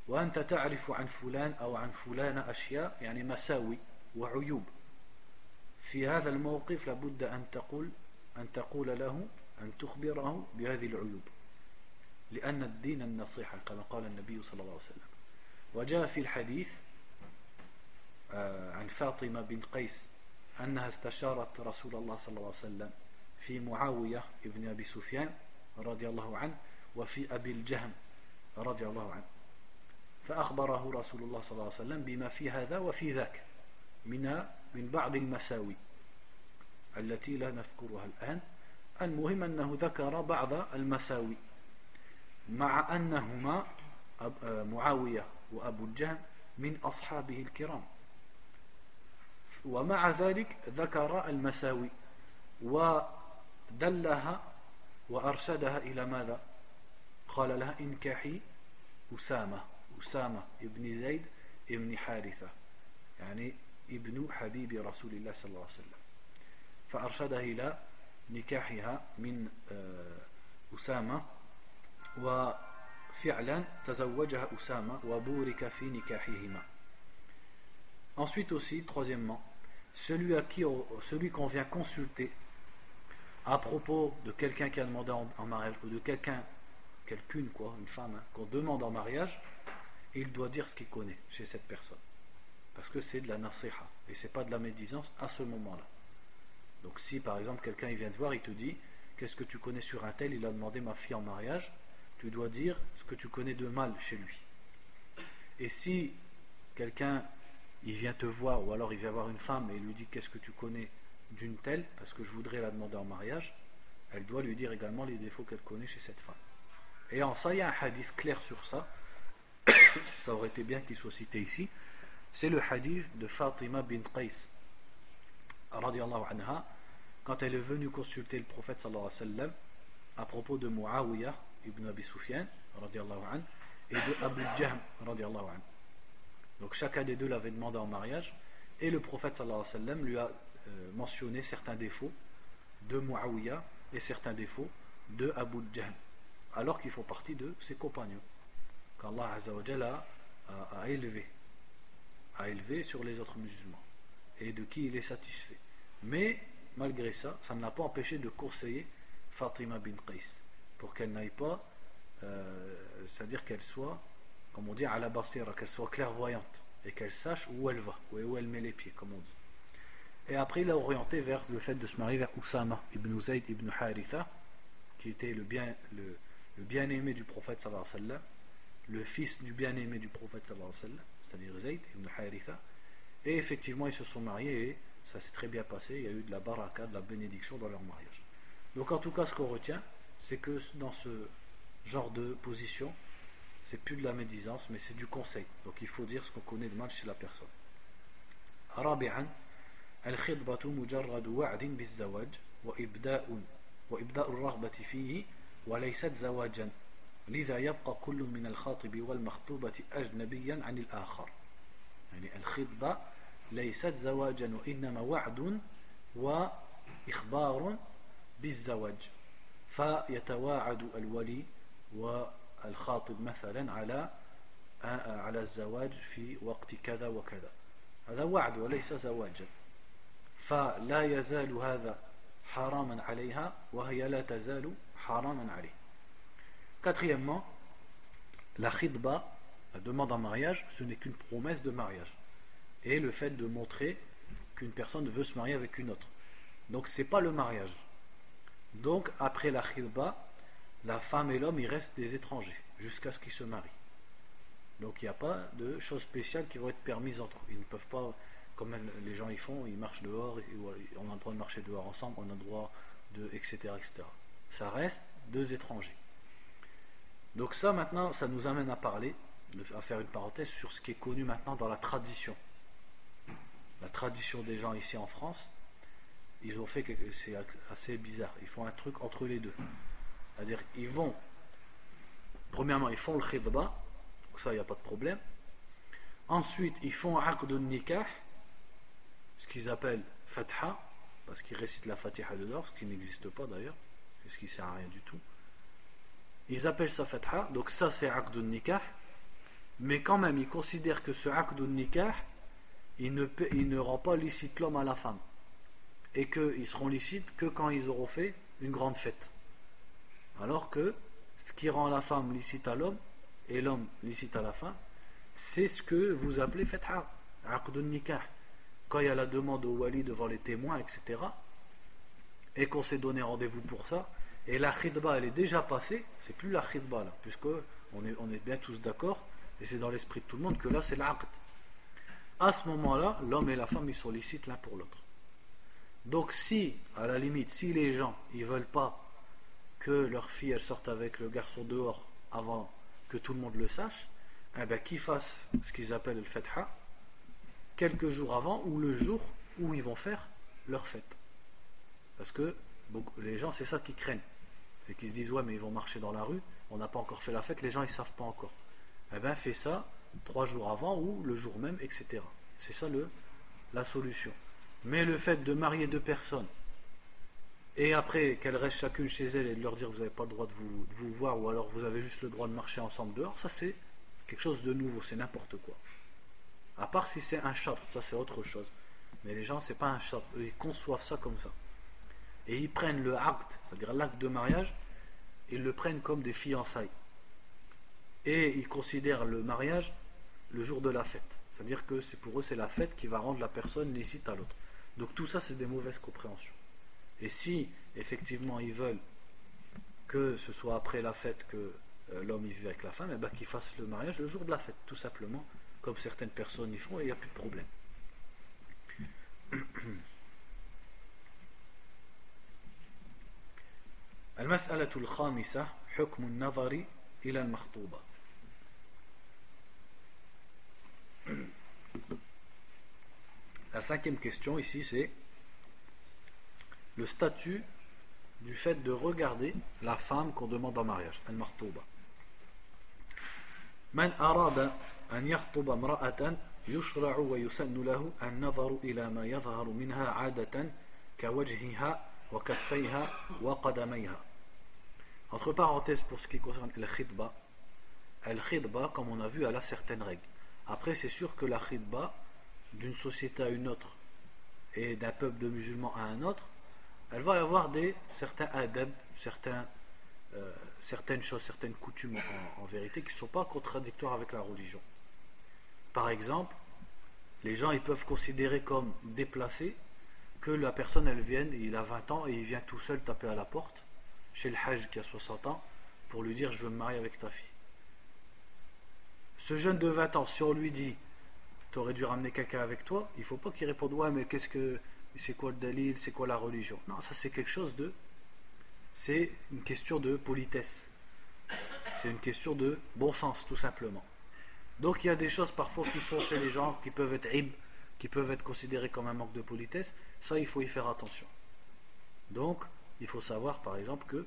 وأنت تعرف عن فلان أو عن فلانة أشياء يعني مساوي وعيوب. في هذا الموقف لابد أن تقول له، أن تخبره بهذه العيوب، لأن الدين النصيحة كما قال النبي صلى الله عليه وسلم. وجاء في الحديث عن فاطمة بنت قيس أنها استشارت رسول الله صلى الله عليه وسلم في معاوية ابن أبي سفيان رضي الله عنه وفي أبي الجهم رضي الله عنه، فأخبره رسول الله صلى الله عليه وسلم بما في هذا وفي ذاك من بعض المساوي التي لا نذكرها الآن. المهم أنه ذكر بعض المساوي مع أنهما معاوية وأبو الجهم من أصحابه الكرام، ومع ذلك ذكر المساوي ودلها وأرشدها إلى ماذا؟ قال لها انكحي أسامة ابن زيد ابن حارثة، يعني ابن حبيب رسول الله صلى الله عليه وسلم، فأرشدها إلى نكاحها من أسامة، وفعلا تزوجها أسامة وبورك في نكاحهما. Ensuite aussi, troisièmement, celui qu'on vient consulter à propos de quelqu'un qui a demandé en mariage, ou de quelqu'une quoi, une femme, qu'on demande en mariage, il doit dire ce qu'il connaît chez cette personne, parce que c'est de la nasiha et c'est pas de la médisance à ce moment-là. Donc si par exemple quelqu'un il vient te voir, il te dit qu'est-ce que tu connais sur un tel, il a demandé ma fille en mariage, tu dois dire ce que tu connais de mal chez lui. Et si quelqu'un il vient te voir, ou alors il vient voir une femme et il lui dit qu'est-ce que tu connais d'une telle, parce que je voudrais la demander en mariage, elle doit lui dire également les défauts qu'elle connaît chez cette femme. Et en ça il y a un hadith clair sur ça, ça aurait été bien qu'il soit cité ici, c'est le hadith de Fatima bint Qais radiallahu anha, quand elle est venue consulter le prophète sallallahu alayhi wa sallam à propos de Muawiyah ibn Abi Sufyan radiallahu anhu et de Abu Jahm radiallahu anhu. Donc chacun des deux l'avait demandé en mariage, et le prophète sallallahu alayhi wa sallam lui a mentionné certains défauts de Muawiyah et certains défauts de Abu Jahm, alors qu'ils font partie de ses compagnons qu'Allah Azza wa Jalla a élevé sur les autres musulmans et de qui il est satisfait. Mais malgré ça, ça ne l'a pas empêché de conseiller Fatima bint Qais pour qu'elle n'aille pas, c'est-à-dire qu'elle soit, comme on dit, à la basira, qu'elle soit clairvoyante et qu'elle sache où elle va, où elle met les pieds, comme on dit. Et après, il a orienté vers le fait de se marier vers Usama ibn Zayd ibn Haritha, qui était le bien-aimé du prophète sallallahu alayhi wa sallam, le fils du bien-aimé du prophète sallallahu alayhi wa sallam, c'est-à-dire Zayd ibn Haritha. Et effectivement, ils se sont mariés et ça s'est très bien passé. Il y a eu de la baraka, de la bénédiction dans leur mariage. Donc en tout cas, ce qu'on retient, c'est que dans ce genre de position, c'est plus de la médisance, mais c'est du conseil. Donc il faut dire ce qu'on connaît de mal chez la personne. رابعا الخطبة مجرد وعد بالزواج وإبداء الرغبة فيه وليست زواجا، لذا يبقى كل من الخاطب والمخطوبة أجنبيا عن الآخر. يعني الخطبة ليست زواجا وإنما وعد وإخبار بالزواج، فيتواعد الولي والخاطب مثلا على الزواج في وقت كذا وكذا، هذا وعد وليس زواجا، فلا يزال هذا حراما عليها وهي لا تزال حراما عليه. Quatrièmement, la khidba, la demande en mariage, ce n'est qu'une promesse de mariage, et le fait de montrer qu'une personne veut se marier avec une autre. Donc c'est pas le mariage. Donc après la khidba, la femme et l'homme, ils restent des étrangers jusqu'à ce qu'ils se marient. Donc il n'y a pas de choses spéciales qui vont être permises entre eux. Ils ne peuvent pas comme les gens y font, ils marchent dehors, on a le droit de marcher dehors ensemble, on a le droit de, etc., etc. Ça reste deux étrangers. Donc ça maintenant, ça nous amène à parler, à faire une parenthèse sur ce qui est connu maintenant dans la tradition. La tradition des gens ici en France, ils ont fait quelque chose, c'est assez bizarre, ils font un truc entre les deux. C'est-à-dire, ils vont, premièrement, ils font le khidba, donc ça, il n'y a pas de problème. Ensuite, ils font aqd nikah, ce qu'ils appellent fatha, parce qu'ils récitent la fatiha dedans, ce qui n'existe pas d'ailleurs, ce qui ne sert à rien du tout. Ils appellent ça fatha, donc ça c'est aqd nikah, mais quand même, ils considèrent que ce aqd nikah, il ne rend pas licite l'homme à la femme, et qu'ils seront licites que quand ils auront fait une grande fête. Alors que ce qui rend la femme licite à l'homme et l'homme licite à la femme, c'est ce que vous appelez fatha, aqd nikah. Quand il y a la demande au wali devant les témoins, etc., et qu'on s'est donné rendez-vous pour ça, et la khidba elle est déjà passée, c'est plus la khidba là, puisque on est bien tous d'accord, et c'est dans l'esprit de tout le monde que là c'est l'aqd. À ce moment-là, l'homme et la femme ils sont licites l'un pour l'autre. Donc si, à la limite, si les gens ils veulent pas que leur fille elle sorte avec le garçon dehors avant que tout le monde le sache, eh ben qu'ils fassent ce qu'ils appellent le fatha quelques jours avant ou le jour où ils vont faire leur fête. Parce que les gens c'est ça qu'ils craignent, c'est qu'ils se disent ouais mais ils vont marcher dans la rue, on n'a pas encore fait la fête, les gens ils savent pas encore. Eh ben fais ça 3 jours avant ou le jour même, etc. C'est ça la solution. Mais le fait de marier 2 personnes et après qu'elles restent chacune chez elles et de leur dire vous n'avez pas le droit de vous voir, ou alors vous avez juste le droit de marcher ensemble dehors, ça c'est quelque chose de nouveau, c'est n'importe quoi. À part si c'est un shart, ça c'est autre chose. Mais les gens c'est pas un shart, eux ils conçoivent ça comme ça. Et ils prennent le aqd, c'est-à-dire l'acte de mariage, ils le prennent comme des fiançailles. Et ils considèrent le mariage le jour de la fête. C'est-à-dire que pour eux c'est la fête qui va rendre la personne licite à l'autre. Donc tout ça c'est des mauvaises compréhensions. Et si effectivement ils veulent que ce soit après la fête que l'homme y vive avec la femme, et ben qu'ils fassent le mariage le jour de la fête, tout simplement, comme certaines personnes y font, et il n'y a plus de problème. المسألة الخامسة حكم النظر إلى المخطوبة. La 5e question ici c'est le statut du fait de regarder la femme qu'on demande en mariage, al-makhtuba. من أراد أن يخطب امرأة يشرع ويسن له النظر إلى ما يظهر منها عادة كوجهها وكفيها وقدميها. Entre parenthèses, pour ce qui concerne le khidba, al-khidba, comme on a vu, elle a certaines règles. Après, c'est sûr que la khidba, d'une société à une autre et d'un peuple de musulmans à un autre, elle va y avoir certains adab, certaines choses, certaines coutumes en vérité qui ne sont pas contradictoires avec la religion. Par exemple, les gens ils peuvent considérer comme déplacé que la personne elle vienne, il a 20 ans et il vient tout seul taper à la porte chez le Hajj qui a 60 ans pour lui dire je veux me marier avec ta fille. Ce jeune de 20 ans, si on lui dit tu aurais dû ramener quelqu'un avec toi, il ne faut pas qu'il réponde ouais mais c'est quoi le dalil, c'est quoi la religion. Non, ça c'est quelque chose c'est une question de politesse, c'est une question de bon sens tout simplement. Donc il y a des choses parfois qui sont chez les gens qui peuvent être qui peuvent être considérées comme un manque de politesse, ça il faut y faire attention. Donc il faut savoir par exemple que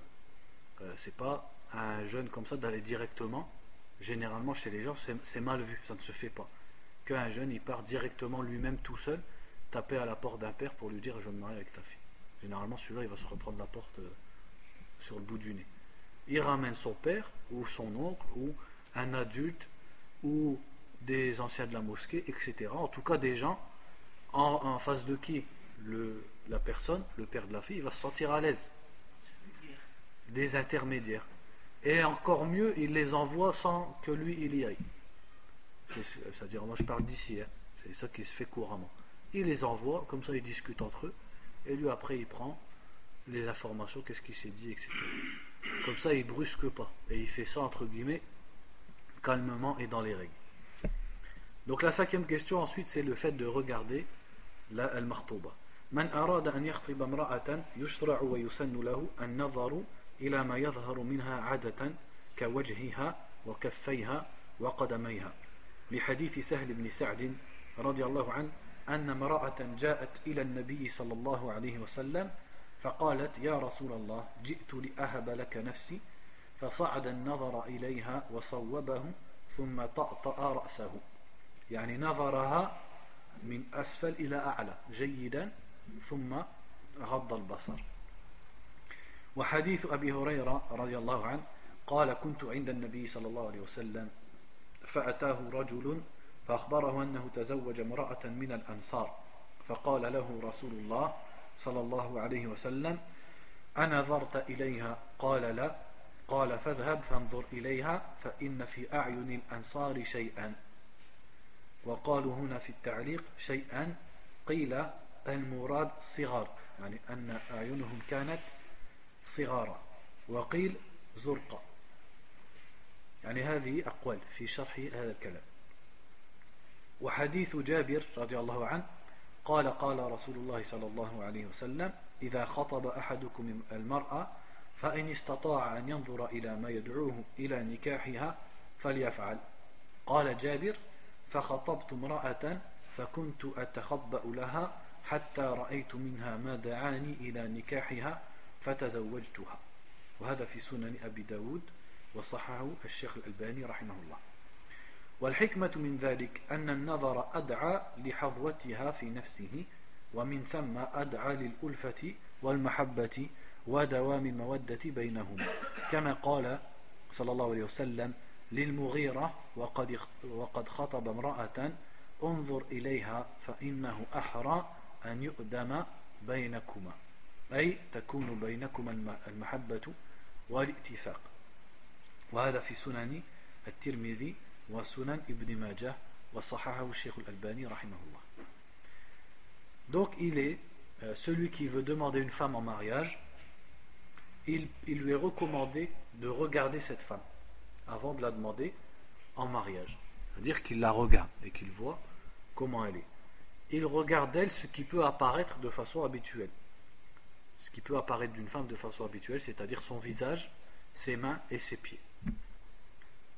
c'est pas à un jeune comme ça d'aller directement, généralement chez les gens c'est mal vu, ça ne se fait pas. Qu'un jeune il part directement lui-même tout seul taper à la porte d'un père pour lui dire je veux me marier avec ta fille. Généralement celui-là il va se reprendre la porte sur le bout du nez. Il ramène son père ou son oncle ou un adulte ou des anciens de la mosquée, etc. En tout cas des gens en face de qui la personne, le père de la fille, il va se sentir à l'aise. Des intermédiaires. Et encore mieux, il les envoie sans que lui il y aille. C'est-à-dire, moi je parle d'ici, hein. C'est ça qui se fait couramment. Il les envoie, comme ça ils discutent entre eux, et lui après il prend les informations, qu'est-ce qu'il s'est dit, etc. Comme ça il brusque pas, et il fait ça entre guillemets calmement et dans les règles. Donc la 5e question ensuite c'est le fait de regarder لا المخطوبة. من أراد أن يخطب امرأة يشرع ويسن له النظر إلى ما يظهر منها عادة كوجهها وكفيها وقدميها، لحديث سهل بن سعد رضي الله عنه أن امرأة جاءت إلى النبي صلى الله عليه وسلم فقالت يا رسول الله جئت لأهب لك نفسي، فصعد النظر إليها وصوبه ثم طأطأ رأسه، يعني نظرها من أسفل إلى أعلى جيدا ثم غض البصر. وحديث أبي هريرة رضي الله عنه قال كنت عند النبي صلى الله عليه وسلم فأتاه رجل فأخبره أنه تزوج امرأة من الأنصار، فقال له رسول الله صلى الله عليه وسلم أنظرت إليها؟ قال لا. قال فاذهب فانظر إليها فإن في أعين الأنصار شيئا. وقالوا هنا في التعليق شيئا قيل المراد صغار، يعني أن أعينهم كانت صغارا، وقيل زرقا، يعني هذه أقوال في شرح هذا الكلام. وحديث جابر رضي الله عنه قال قال رسول الله صلى الله عليه وسلم إذا خطب أحدكم المرأة فإن استطاع أن ينظر إلى ما يدعوه إلى نكاحها فليفعل. قال جابر فخطبت امرأة فكنت أتخبأ لها حتى رأيت منها ما دعاني إلى نكاحها فتزوجتها. وهذا في سنن أبي داود وصححه الشيخ الألباني رحمه الله. والحكمة من ذلك أن النظر أدعى لحظوتها في نفسه، ومن ثم أدعى للألفة والمحبة ودوام المودة بينهما، كما قال صلى الله عليه وسلم للمغيرة وقد خطب امرأة انظر إليها فإنه أحرى أن يؤدم بينكما، أي تكون بينكما المحبة والاتفاق. وهذا في سنن الترمذي وسنن ابن ماجه وصححه الشيخ الألباني رحمه الله. Donc il est celui qui veut demander une femme en mariage, il lui est recommandé de regarder cette femme avant de la demander en mariage. C'est-à-dire qu'il la regarde et qu'il voit comment elle est. Il regarde d'elle ce qui peut apparaître de façon habituelle. Ce qui peut apparaître d'une femme de façon habituelle, c'est-à-dire son visage, ses mains et ses pieds.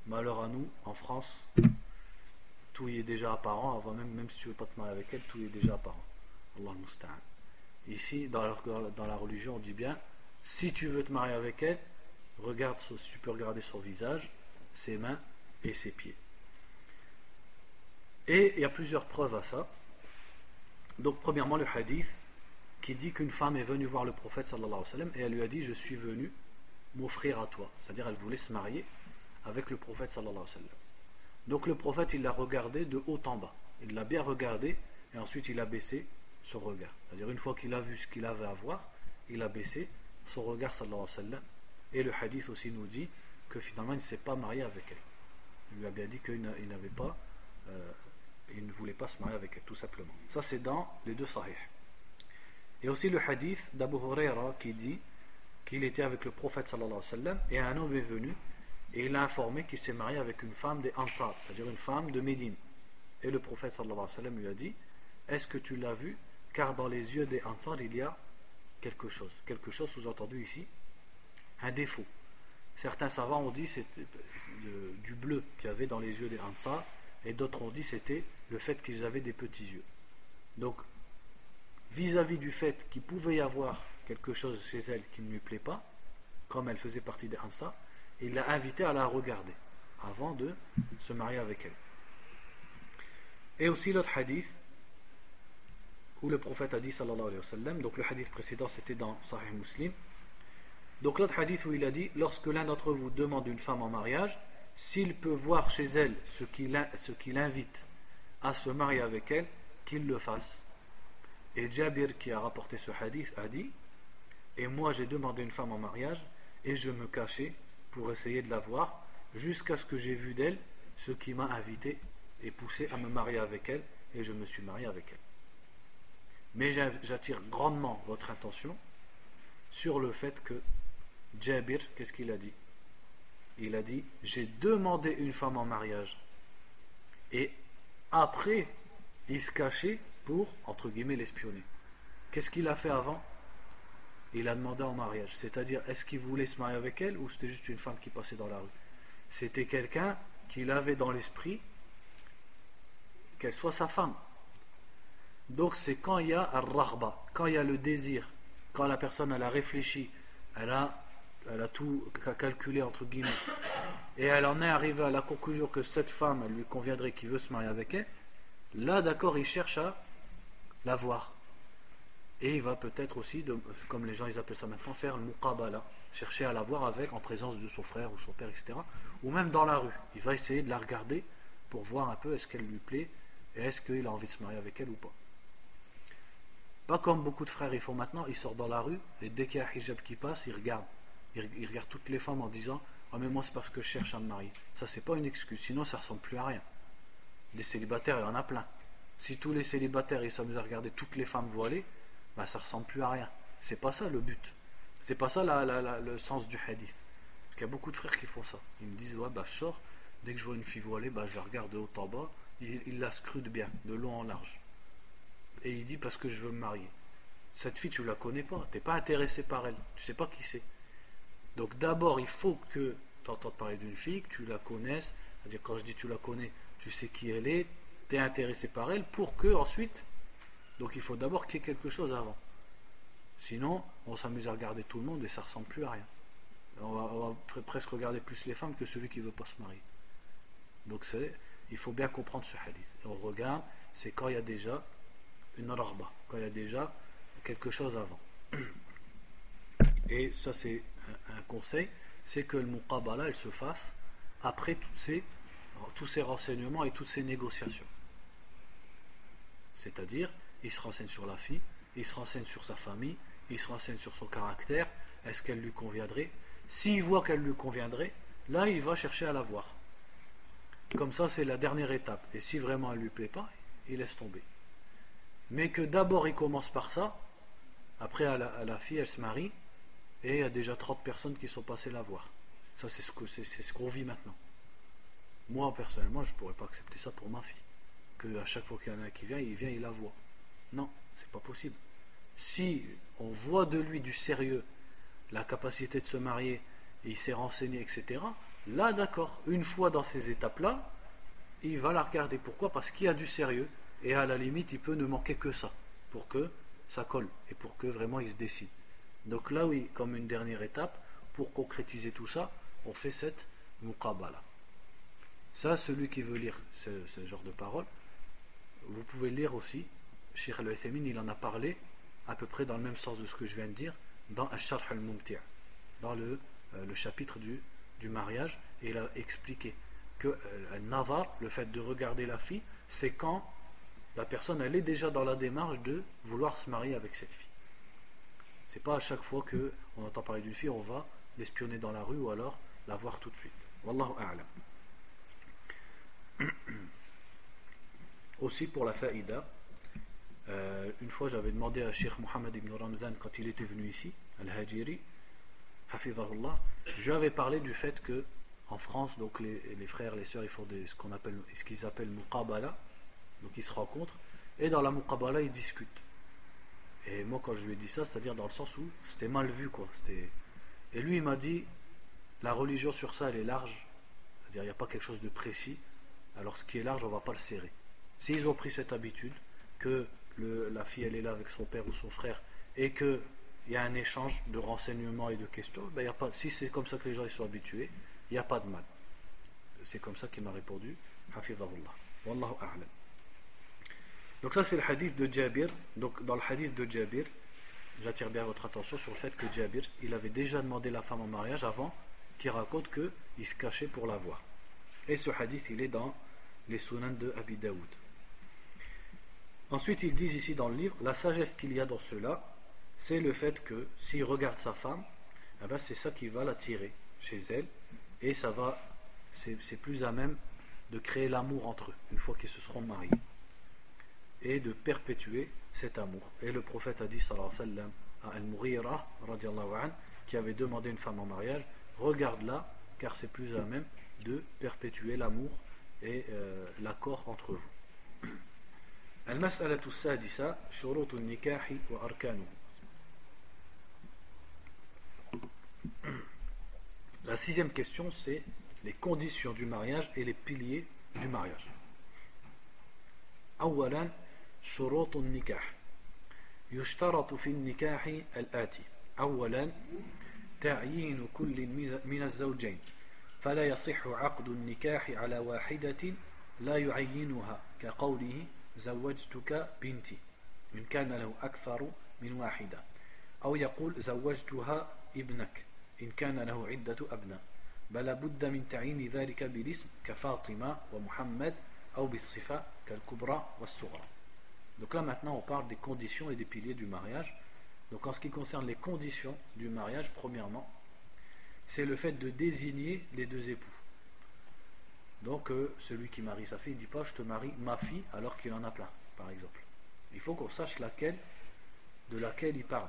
Malheur à nous, en France, tout y est déjà apparent, avant même si tu ne veux pas te marier avec elle, tout y est déjà apparent. Allah musta'an. Ici, dans la religion, on dit bien, si tu veux te marier avec elle, regarde, tu peux regarder son visage, ses mains et ses pieds. Et il y a plusieurs preuves à ça. Donc premièrement le hadith qui dit qu'une femme est venue voir le prophète sallallahu alayhi wa sallam et elle lui a dit je suis venue m'offrir à toi, c'est-à-dire elle voulait se marier avec le prophète sallallahu alayhi wa sallam. Donc le prophète il l'a regardé de haut en bas, il l'a bien regardé et ensuite il a baissé son regard, c'est-à-dire une fois qu'il a vu ce qu'il avait à voir, il a baissé son regard sallallahu alayhi wa sallam. Et le hadith aussi nous dit que finalement il ne s'est pas marié avec elle, il lui a bien dit qu'il n'avait pas il ne voulait pas se marier avec elle, tout simplement. Ça c'est dans les deux sahih. Et aussi le hadith d'Abu Huraira qui dit qu'il était avec le prophète sallallahu alayhi wa sallam et un homme est venu et il a informé qu'il s'est marié avec une femme des Ansar, c'est-à-dire une femme de Médine. Et le prophète sallallahu alayhi wa sallam lui a dit est-ce que tu l'as vu, car dans les yeux des Ansar il y a quelque chose sous-entendu ici, un défaut. Certains savants ont dit c'était du bleu qu'il y avait dans les yeux des Ansar, et d'autres ont dit c'était le fait qu'ils avaient des petits yeux. Donc vis-à-vis du fait qu'il pouvait y avoir quelque chose chez elle qui ne lui plaît pas, comme elle faisait partie des Ansar, il l'a invité à la regarder avant de se marier avec elle. Et aussi l'autre hadith où le prophète a dit sallallahu alayhi wa sallam, donc le hadith précédent c'était dans Sahih Muslim, donc l'autre hadith où il a dit lorsque l'un d'entre vous demande une femme en mariage, s'il peut voir chez elle ce qui l'invite à se marier avec elle, qu'il le fasse. Et Jabir qui a rapporté ce hadith a dit et moi j'ai demandé une femme en mariage et je me cachais pour essayer de la voir jusqu'à ce que j'ai vu d'elle ce qui m'a invité et poussé à me marier avec elle, et je me suis marié avec elle. Mais j'attire grandement votre attention sur le fait que Jabir, qu'est-ce qu'il a dit? Il a dit j'ai demandé une femme en mariage et après il se cachait pour, entre guillemets, l'espionner. Qu'est-ce qu'il a fait avant? Il a demandé en mariage. C'est-à-dire, est-ce qu'il voulait se marier avec elle ou c'était juste une femme qui passait dans la rue? C'était quelqu'un qu'il avait dans l'esprit qu'elle soit sa femme. Donc c'est quand il y a ar-raghba, quand il y a le désir, quand la personne elle a réfléchi, elle a tout calculé entre guillemets, et elle en est arrivée à la conclusion que cette femme elle lui conviendrait, qu'il veut se marier avec elle, là d'accord il cherche à la voir. Et il va peut-être aussi, comme les gens ils appellent ça maintenant, faire le muqabala, chercher à la voir avec, en présence de son frère ou son père, etc. Ou même dans la rue. Il va essayer de la regarder pour voir un peu est-ce qu'elle lui plaît et est-ce qu'il a envie de se marier avec elle ou pas. Pas comme beaucoup de frères ils font maintenant, ils sortent dans la rue et dès qu'il y a un hijab qui passe, ils regardent. Ils regardent toutes les femmes en disant « Ah mais moi c'est parce que je cherche à me marier ». Ça c'est pas une excuse, sinon ça ressemble plus à rien. Des célibataires il y en a plein. Si tous les célibataires ils s'amusent à regarder toutes les femmes voilées, bah, ça ressemble plus à rien. C'est pas ça le but. C'est pas ça le sens du hadith. Parce qu'il y a beaucoup de frères qui font ça. Ils me disent ouais bah je sors, dès que je vois une fille voilée, bah je la regarde de haut en bas, il la scrute bien, de long en large. Et il dit parce que je veux me marier. Cette fille tu la connais pas, t'es pas intéressé par elle, tu sais pas qui c'est. Donc d'abord il faut que tu entendes parler d'une fille, que tu la connaisses, c'est-à-dire quand je dis tu la connais, tu sais qui elle est, tu es intéressé par elle, pour que ensuite, donc il faut d'abord qu'il y ait quelque chose avant. Sinon, on s'amuse à regarder tout le monde et ça ressemble plus à rien. On va presque regarder plus les femmes que celui qui veut pas se marier. Donc il faut bien comprendre ce hadith. Et on regarde, c'est quand il y a déjà une raghba, quand il y a déjà quelque chose avant. Et ça c'est un conseil, c'est que le muqabala il se fasse après tous ces renseignements et toutes ces négociations. C'est-à-dire, il se renseigne sur la fille, il se renseigne sur sa famille, il se renseigne sur son caractère, est-ce qu'elle lui conviendrait? S'il voit qu'elle lui conviendrait, là il va chercher à la voir. Comme ça c'est la dernière étape. Et si vraiment elle ne lui plaît pas, il laisse tomber. Mais que d'abord il commence par ça, après à la fille elle se marie, et il y a déjà 30 personnes qui sont passées la voir. Ça c'est ce qu'on vit maintenant. Moi personnellement je ne pourrais pas accepter ça pour ma fille. Que à chaque fois qu'il y en a un qui vient, il la voit. Non, c'est pas possible. Si on voit de lui du sérieux, la capacité de se marier, et il s'est renseigné, etc., là d'accord, une fois dans ces étapes-là, il va la regarder. Pourquoi? Parce qu'il y a du sérieux, et à la limite, il peut ne manquer que ça, pour que ça colle, et pour que vraiment il se décide. Donc là oui, comme une dernière étape, pour concrétiser tout ça, on fait cette muqabala. Ça, celui qui veut lire ce genre de paroles, vous pouvez lire aussi, Cheikh Al-Uthaymin, il en a parlé à peu près dans le même sens de ce que je viens de dire dans Ash-Sharh al-Mumti', dans le chapitre du mariage, et il a expliqué que Nazar, le fait de regarder la fille, c'est quand la personne elle est déjà dans la démarche de vouloir se marier avec cette fille. C'est pas à chaque fois qu'on entend parler d'une fille, on va l'espionner dans la rue ou alors la voir tout de suite. Wallahu a'lam. Aussi pour la faïda, une fois j'avais demandé à Cheikh Mohammed ibn Ramzan quand il était venu ici, Al-Hajiri, Hafizahullah, je lui avais parlé du fait que en France, donc les frères, les sœurs, ils font ce qu'ils appellent muqabala, donc ils se rencontrent, et dans la muqabala ils discutent. Et moi quand je lui ai dit ça, c'est-à-dire dans le sens où c'était mal vu quoi. Et lui il m'a dit, la religion sur ça elle est large, c'est-à-dire il n'y a pas quelque chose de précis, alors ce qui est large on ne va pas le serrer. S'ils ont pris cette habitude, que la fille elle est là avec son père ou son frère, et qu'il y a un échange de renseignements et de questions, ben, y a pas, si c'est comme ça que les gens ils sont habitués, il n'y a pas de mal. C'est comme ça qu'il m'a répondu, Hafizahullah. Wallahu a'lam. Donc ça c'est le hadith de Jabir. Donc dans le hadith de Jabir, j'attire bien votre attention sur le fait que Jabir, il avait déjà demandé la femme en mariage avant qu'il raconte qu'il se cachait pour la voir. Et ce hadith il est dans les Sunan de Abi Daoud. Ensuite ils disent ici dans le livre, la sagesse qu'il y a dans cela, c'est le fait que s'il regarde sa femme, eh ben c'est ça qui va l'attirer chez elle, et c'est plus à même de créer l'amour entre eux une fois qu'ils se seront mariés, et de perpétuer cet amour. Et le prophète a dit sallallahu alayhi wa sallam à Al-Mughira radiallahu anhu, qui avait demandé une femme en mariage, regarde-la car c'est plus à même de perpétuer l'amour et l'accord entre vous. المسألة السادسة شروط النكاح وأركانه. La sixième question, c'est les conditions du mariage et les piliers du mariage. أولا شروط النكاح. يشترط في النكاح الآتي: أولا تعيين كل من الزوجين، فلا يصح عقد النكاح على واحدة لا يعينها، كقوله زوجتك بنتي إن كان له أكثر من واحدة، أو يقول زوجتها ابنك إن كان له عدة أبناء، بل بد من تعيين ذلك بالاسم كفاطمة ومحمد أو بالصفة كالكبرى والصغرى. Donc là maintenant on parle des conditions et des piliers du mariage. Donc en ce qui concerne les conditions du mariage, premièrement, c'est le fait de désigner les deux époux. Donc celui qui marie sa fille ne dit pas je te marie ma fille alors qu'il en a plein, par exemple. Il faut qu'on sache de laquelle il parle.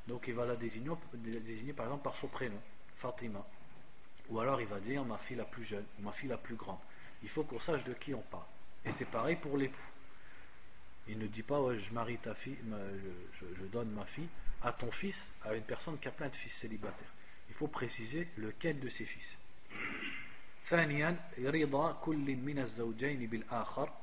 Donc il va la désigner par exemple par son prénom, Fatima. Ou alors il va dire ma fille la plus jeune, ma fille la plus grande. Il faut qu'on sache de qui on parle. Et c'est pareil pour l'époux. Il ne dit pas ouais, je marie ta fille, je donne ma fille à ton fils, à une personne qui a plein de fils célibataires. Il faut préciser lequel de ses fils. ثانيا رضا كل من الزوجين بالآخر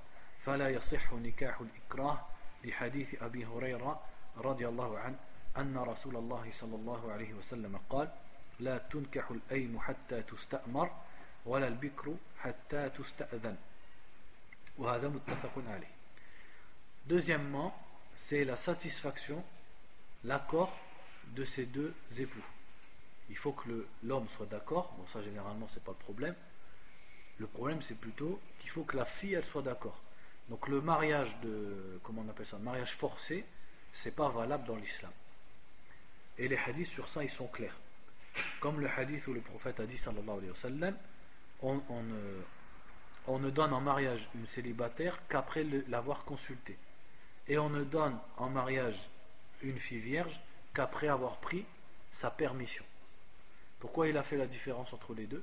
فلا يصح نكاح الإكراه لحديث أبي هريرة رضي الله عنه أن رسول الله صلى الله عليه وسلم قال لا تنكح الأيم حتى تستأمر ولا البكر حتى تستأذن وهذا متفق عليه. Deuxièmement, c'est la satisfaction, l'accord de ces deux époux. Il faut que l'homme soit d'accord. Bon, ça généralement c'est pas le problème. Le problème c'est plutôt qu'il faut que la fille elle soit d'accord. Donc le mariage comment on appelle ça, mariage forcé, c'est pas valable dans l'islam. Et les hadiths sur ça ils sont clairs. Comme le hadith où le prophète a dit sallallahu alayhi wa sallam, on ne donne en mariage une célibataire qu'après l'avoir consultée. Et on ne donne en mariage une fille vierge qu'après avoir pris sa permission. Pourquoi il a fait la différence entre les deux?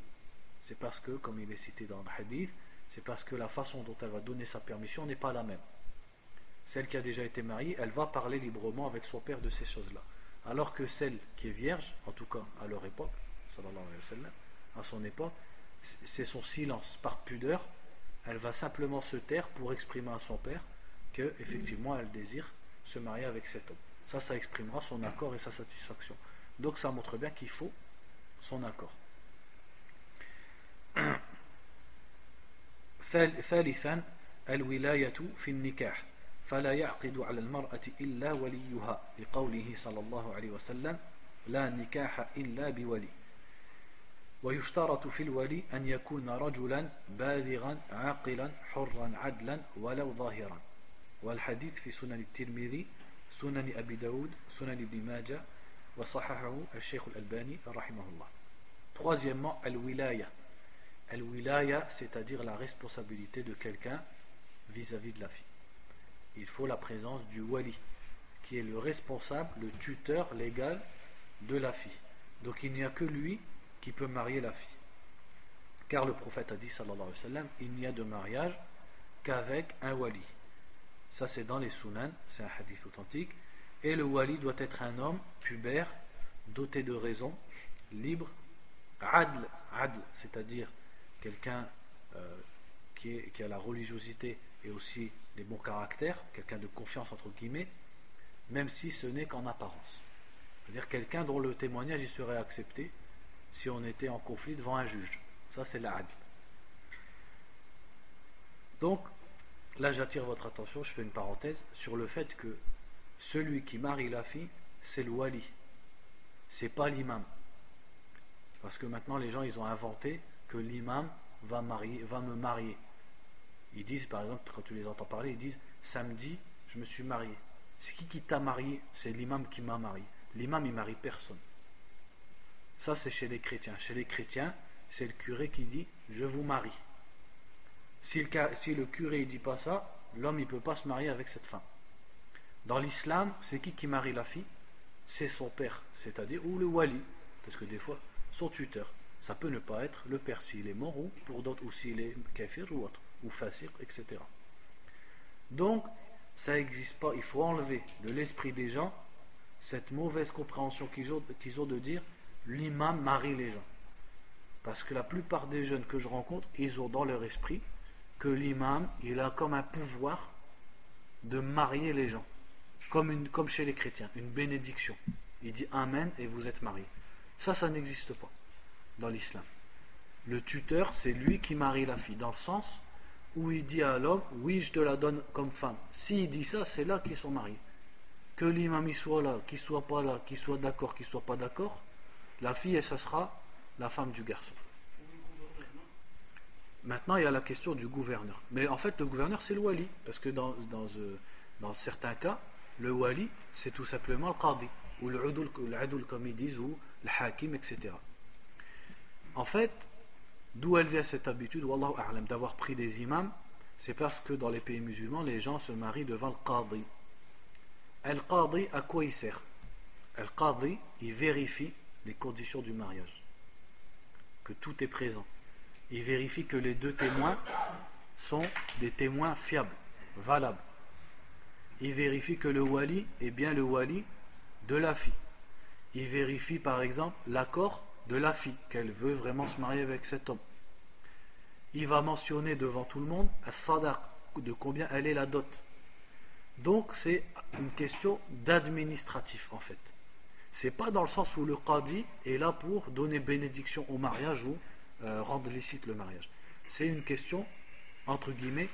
C'est parce que, comme il est cité dans le hadith, c'est parce que la façon dont elle va donner sa permission n'est pas la même. Celle qui a déjà été mariée, elle va parler librement avec son père de ces choses-là. Alors que celle qui est vierge, en tout cas à leur époque, sallallahu alayhi wa sallam, à son époque, c'est son silence. Par pudeur, elle va simplement se taire pour exprimer à son père que effectivement elle désire se marier avec cet homme. Ça exprimera son accord et sa satisfaction. Donc ça montre bien qu'il faut son accord. ثالثا الولاية في النكاح فلا يعقد على المرأة إلا وليها لقوله صلى الله عليه وسلم لا نكاح إلا بولي ويشترط في الولي أن يكون رجلا بالغا عاقلا حرا عدلا ولو ظاهرا والحديث في سنن الترمذي سنن أبي داود سنن ابن ماجه وصححه الشيخ الألباني رحمه الله. Troisièmement, al-wilaya. Al-wilaya, c'est-à-dire la responsabilité de quelqu'un vis-à-vis de la fille. Il faut la présence du wali, qui est le responsable, le tuteur légal de la fille. Donc il n'y a que lui qui peut marier la fille. Car le prophète a dit, sallallahu alayhi wa sallam, il n'y a de mariage qu'avec un wali. Ça c'est dans les sunan, c'est un hadith authentique. Et le wali doit être un homme pubère, doté de raison, libre, adl, c'est-à-dire quelqu'un qui a la religiosité et aussi les bons caractères, quelqu'un de confiance entre guillemets, même si ce n'est qu'en apparence. C'est-à-dire quelqu'un dont le témoignage il serait accepté si on était en conflit devant un juge. Ça c'est l'adl. Donc là j'attire votre attention, je fais une parenthèse sur le fait que celui qui marie la fille c'est le wali, c'est pas l'imam. Parce que maintenant les gens ils ont inventé que l'imam va me marier. Ils disent par exemple, quand tu les entends parler, ils disent samedi je me suis marié. C'est qui t'a marié? C'est l'imam qui m'a marié. L'imam il marie personne. Ça c'est chez les chrétiens. Chez les chrétiens c'est le curé qui dit je vous marie. Si le curé ne dit pas ça, l'homme il ne peut pas se marier avec cette femme. Dans l'islam, c'est qui marie la fille? C'est son père, c'est-à-dire ou le wali, parce que des fois son tuteur. Ça peut ne pas être le père s'il est mort, ou pour d'autres ou s'il est kafir ou autre, ou fasir, etc. Donc ça n'existe pas. Il faut enlever de l'esprit des gens cette mauvaise compréhension qu'ils ont de dire l'imam marie les gens. Parce que la plupart des jeunes que je rencontre, ils ont dans leur esprit que l'imam, il a comme un pouvoir de marier les gens. Comme chez les chrétiens, une bénédiction. Il dit Amen et vous êtes mariés. Ça n'existe pas dans l'islam. Le tuteur, c'est lui qui marie la fille, dans le sens où il dit à l'homme, oui, je te la donne comme femme. S'il dit ça, c'est là qu'ils sont mariés. Que l'imam il soit là, qu'il soit pas là, qu'il soit d'accord, qu'il soit pas d'accord, la fille, et ça sera la femme du garçon. Maintenant, il y a la question du gouverneur. Mais en fait, le gouverneur, c'est le wali. Parce que dans certains cas, le wali, c'est tout simplement le qadi, ou le adul comme ils disent, ou le hakim, etc. En fait, d'où elle vient cette habitude, wallahu a'lam, d'avoir pris des imams, c'est parce que dans les pays musulmans, les gens se marient devant le qadi. Le qadi, à quoi il sert? Le qadi, il vérifie les conditions du mariage, que tout est présent. Il vérifie que les deux témoins sont des témoins fiables, valables. Il vérifie que le wali est bien le wali de la fille. Il vérifie par exemple l'accord de la fille, qu'elle veut vraiment se marier avec cet homme. Il va mentionner devant tout le monde as-sadaq, de combien elle est la dot. Donc c'est une question d'administratif en fait. C'est pas dans le sens où le qadi est là pour donner bénédiction au mariage ou rendre licite le mariage. C'est une question entre guillemets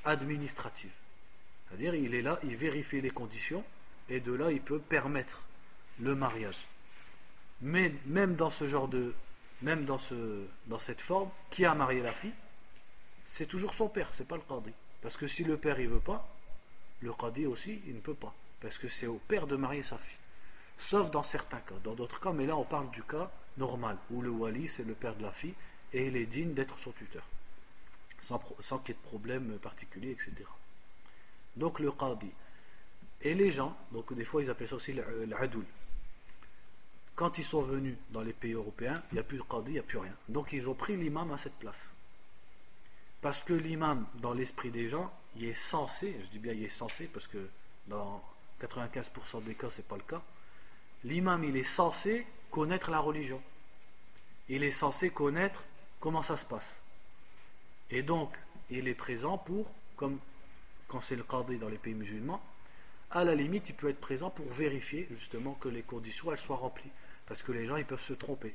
administrative. C'est-à-dire il est là, il vérifie les conditions et de là il peut permettre le mariage. Mais même dans ce genre de, même dans cette forme, qui a marié la fille, c'est toujours son père, c'est pas le qadi. Parce que si le père il veut pas, le qadi aussi il ne peut pas, parce que c'est au père de marier sa fille. Sauf dans certains cas, dans d'autres cas, mais là on parle du cas normal où le wali c'est le père de la fille et il est digne d'être son tuteur, sans qu'il y ait de problème particulier, etc. Donc le qadi et les gens, donc des fois ils appellent ça aussi l'adul. Quand ils sont venus dans les pays européens, il n'y a plus de qadi, il n'y a plus rien. Donc ils ont pris l'imam à cette place. Parce que l'imam, dans l'esprit des gens, il est censé, je dis bien il est censé, parce que dans 95% des cas, ce n'est pas le cas, l'imam, il est censé connaître la religion. Il est censé connaître comment ça se passe. Et donc, il est présent pour, comme quand c'est le qadi dans les pays musulmans, à la limite, il peut être présent pour vérifier justement que les conditions elles soient remplies. Parce que les gens, ils peuvent se tromper.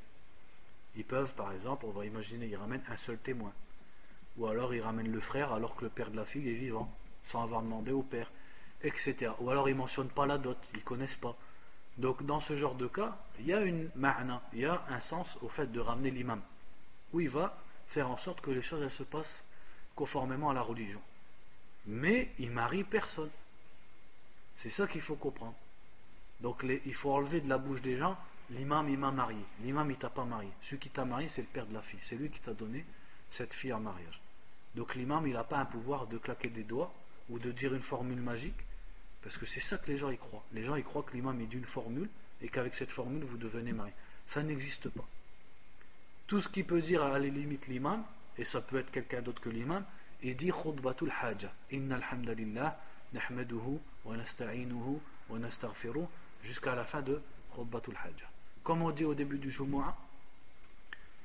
Ils peuvent, par exemple, on va imaginer, ils ramènent un seul témoin. Ou alors, ils ramènent le frère alors que le père de la fille est vivant, sans avoir demandé au père, etc. Ou alors, ils ne mentionnent pas la dot, ils ne connaissent pas. Donc, dans ce genre de cas, il y a une ma'na, il y a un sens au fait de ramener l'imam. Où il va faire en sorte que les choses elles se passent conformément à la religion. Mais il marie personne. C'est ça qu'il faut comprendre. Donc il faut enlever de la bouche des gens, l'imam il m'a marié. L'imam il t'a pas marié. Celui qui t'a marié c'est le père de la fille. C'est lui qui t'a donné cette fille en mariage. Donc l'imam il n'a pas un pouvoir de claquer des doigts ou de dire une formule magique. Parce que c'est ça que les gens y croient. Les gens y croient que l'imam est d'une formule et qu'avec cette formule vous devenez marié. Ça n'existe pas. Tout ce qu'il peut dire à la limite l'imam, et ça peut être quelqu'un d'autre que l'imam, il dit khutbatul haja. Inna alhamdulillah, nahmaduhu wa nasta'inuhu wa nastaghfiruh, jusqu'à la fin de khutbatul haja. Comme on dit au début du Jumu'ah,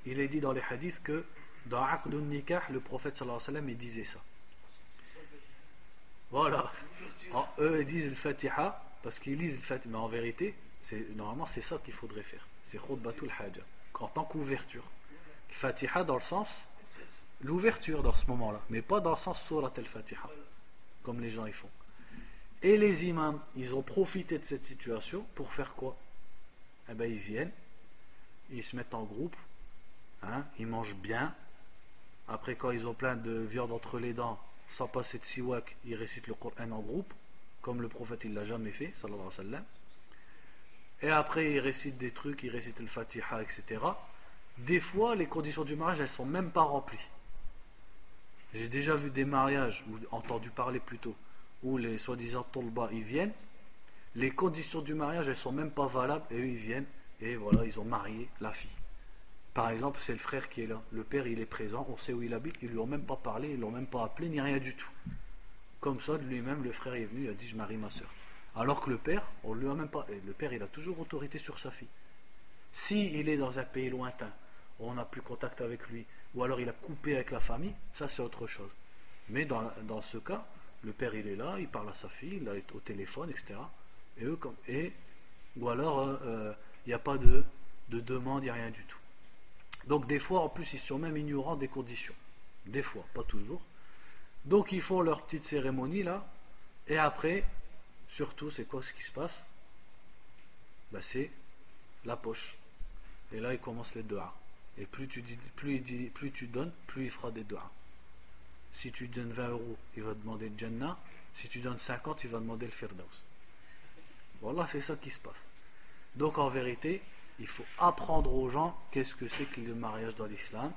il est dit dans les hadiths que dans Aqdun Nikah, le prophète sallallahu alayhi wa sallam il disait ça. Voilà. Alors, eux ils disent le Fatiha parce qu'ils lisent le Fatiha, mais en vérité, normalement c'est ça qu'il faudrait faire. C'est khutbatul haja. En tant qu'ouverture. Le Fatiha dans le sens l'ouverture dans ce moment-là, mais pas dans le sens surat al-Fatiha, comme les gens y font. Et les imams, ils ont profité de cette situation pour faire quoi? Eh bien, ils viennent, ils se mettent en groupe, hein, ils mangent bien. Après, quand ils ont plein de viande entre les dents, sans passer de siwak, ils récitent le Coran en groupe, comme le prophète il l'a jamais fait, sallallahu alayhi wa sallam. Et après, ils récitent des trucs, ils récitent le Fatiha, etc. Des fois, les conditions du mariage, elles sont même pas remplies. J'ai déjà vu des mariages, ou entendu parler plutôt, où les soi-disant tolba, ils viennent. Les conditions du mariage, elles sont même pas valables, et eux, ils viennent, et voilà, ils ont marié la fille. Par exemple, c'est le frère qui est là. Le père, il est présent, on sait où il habite, ils lui ont même pas parlé, ils l'ont même pas appelé, ni rien du tout. Comme ça, de lui-même, le frère est venu, il a dit je marie ma soeur. Alors que le père, on lui a même pas. Le père, il a toujours autorité sur sa fille. Si il est dans un pays lointain, où on n'a plus contact avec lui, ou alors il a coupé avec la famille, ça c'est autre chose. Mais dans ce cas, le père il est là, il parle à sa fille, il est au téléphone, etc. Ou alors il n'y a pas de demande, il n'y a rien du tout. Donc des fois, en plus, ils sont même ignorants des conditions. Des fois, pas toujours. Donc ils font leur petite cérémonie là, et après, surtout, c'est quoi ce qui se passe? C'est la poche. Et là, il commence les doigts. Et plus tu donnes, plus il fera des doigts. Si tu donnes 20 euros, il va demander le Jannah. Si tu donnes 50, il va demander le Firdaus. Voilà, c'est ça qui se passe. Donc en vérité, il faut apprendre aux gens qu'est-ce que c'est que le mariage dans l'islam,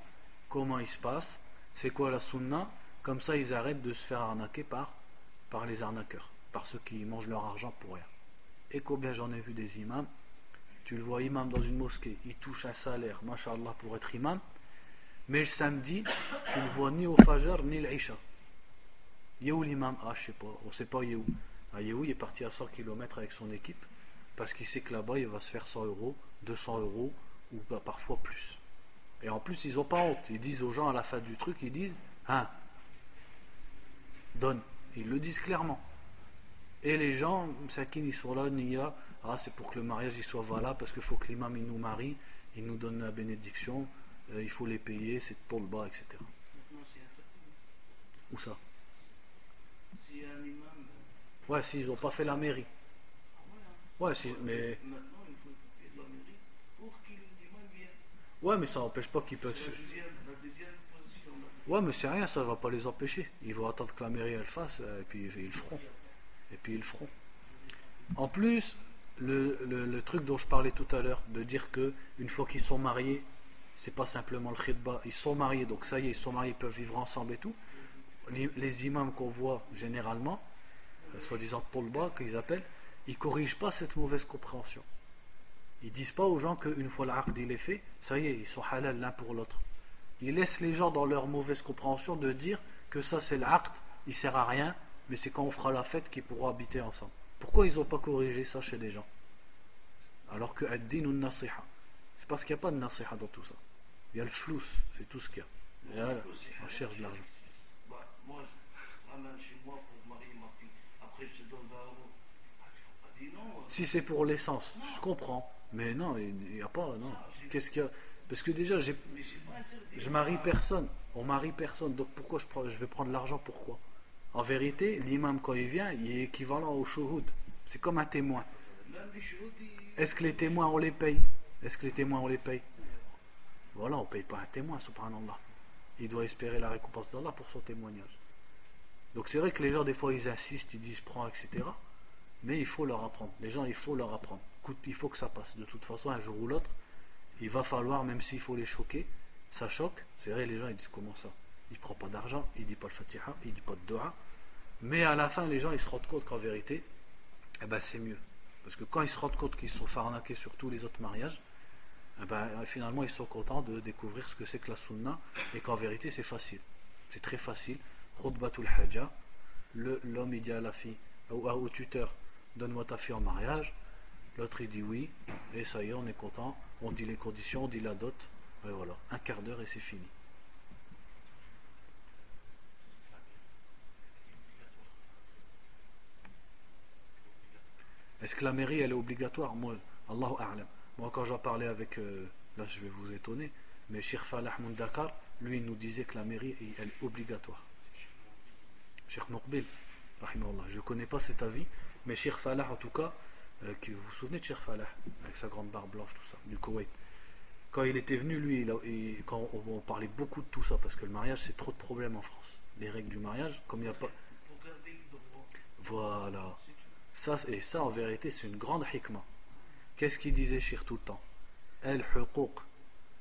comment il se passe, c'est quoi la sunna. Comme ça, ils arrêtent de se faire arnaquer par les arnaqueurs, par ceux qui mangent leur argent pour rien. Et combien j'en ai vu des imams. Tu le vois imam dans une mosquée, il touche un salaire, mashallah, pour être imam, mais le samedi, tu le vois ni au Fajr ni l'Isha. Il est où l'imam? Ah, je sais pas, on sait pas il est où. Ah, il est où? Il est parti à 100 km avec son équipe, parce qu'il sait que là-bas, il va se faire 100 euros, 200 euros, ou parfois plus. Et en plus, ils ont pas honte. Ils disent aux gens à la fin du truc, ils disent, donne. Ils le disent clairement. Et les gens, ils sont là, Nia, c'est pour que le mariage il soit valable, parce qu'il faut que l'imam il nous marie, il nous donne la bénédiction, il faut les payer, c'est pour le bas, etc. Où ça? Si un imam. Ouais, s'ils n'ont pas fait la mairie. Ouais, si, mais. Maintenant, il faut de la mairie pour qu'il l'imam vienne. Ouais, mais ça n'empêche pas qu'ils peuvent se faire. La deuxième position. Ouais, mais c'est rien, ça ne va pas les empêcher. Ils vont attendre que la mairie elle fasse, et puis ils le feront. En plus, le truc dont je parlais tout à l'heure, de dire que une fois qu'ils sont mariés, c'est pas simplement le khidba, ils sont mariés, donc ça y est, ils sont mariés, ils peuvent vivre ensemble et tout. Les imams qu'on voit généralement, soi-disant tolba, qu'ils appellent, ils corrigent pas cette mauvaise compréhension. Ils disent pas aux gens qu'une fois l'aqd il est fait, ça y est, ils sont halal l'un pour l'autre. Ils laissent les gens dans leur mauvaise compréhension de dire que ça c'est l'aqd, il sert à rien, mais c'est quand on fera la fête qu'ils pourront habiter ensemble. Pourquoi ils n'ont pas corrigé ça chez les gens? Alors que ad-din ou nasiha, c'est parce qu'il n'y a pas de nasiha dans tout ça. Il y a le flous, c'est tout ce qu'il y a. Et là, on cherche de l'argent. Moi, je ramène chez moi pour marier ma fille. Après, je te donne 20 euros. Il ne faut pas dire non. Si c'est pour l'essence, je comprends. Mais non, il n'y a pas. Non. Qu'est-ce qu'il y a? Parce que déjà, je marie personne. On marie personne. Donc pourquoi je vais prendre l'argent? Pourquoi? En vérité, l'imam, quand il vient, il est équivalent au shuhud. C'est comme un témoin. Est-ce que les témoins, on les paye? Voilà, on ne paye pas un témoin, subhanallah. Il doit espérer la récompense d'Allah pour son témoignage. Donc c'est vrai que les gens, des fois, ils insistent, ils disent prends, etc. Mais il faut leur apprendre. Les gens, il faut leur apprendre. Il faut que ça passe. De toute façon, un jour ou l'autre, il va falloir, même s'il faut les choquer, ça choque. C'est vrai, les gens, ils disent comment ça? Il ne prend pas d'argent, il ne dit pas le Fatiha, il ne dit pas de dua. Mais à la fin, les gens, ils se rendent compte qu'en vérité, c'est mieux. Parce que quand ils se rendent compte qu'ils se sont fait arnaquer sur tous les autres mariages, finalement, ils sont contents de découvrir ce que c'est que la sunna, et qu'en vérité, c'est facile. C'est très facile. Khutbatul haja, l'homme, il dit à la fille, au tuteur, donne-moi ta fille en mariage. L'autre, il dit oui, et ça y est, on est content. On dit les conditions, on dit la dot, et voilà, un quart d'heure et c'est fini. Est-ce que la mairie elle est obligatoire? Moi, Allahu A'lam. Moi quand j'en parlais avec, là je vais vous étonner, mais Cheikh Falah Dakar, lui il nous disait que la mairie elle est obligatoire. Cheikh Moukbil, rahimahullah, je ne connais pas cet avis, mais Cheikh Falah en tout cas, vous vous souvenez de Cheikh Falah, avec sa grande barbe blanche, tout ça, du Koweït. Quand il était venu, lui, quand on parlait beaucoup de tout ça, parce que le mariage c'est trop de problèmes en France. Les règles du mariage, comme il n'y a pas. Voilà. Ça en vérité c'est une grande hikmah. Qu'est-ce qu'il disait Cheikh tout le temps? El-huquq.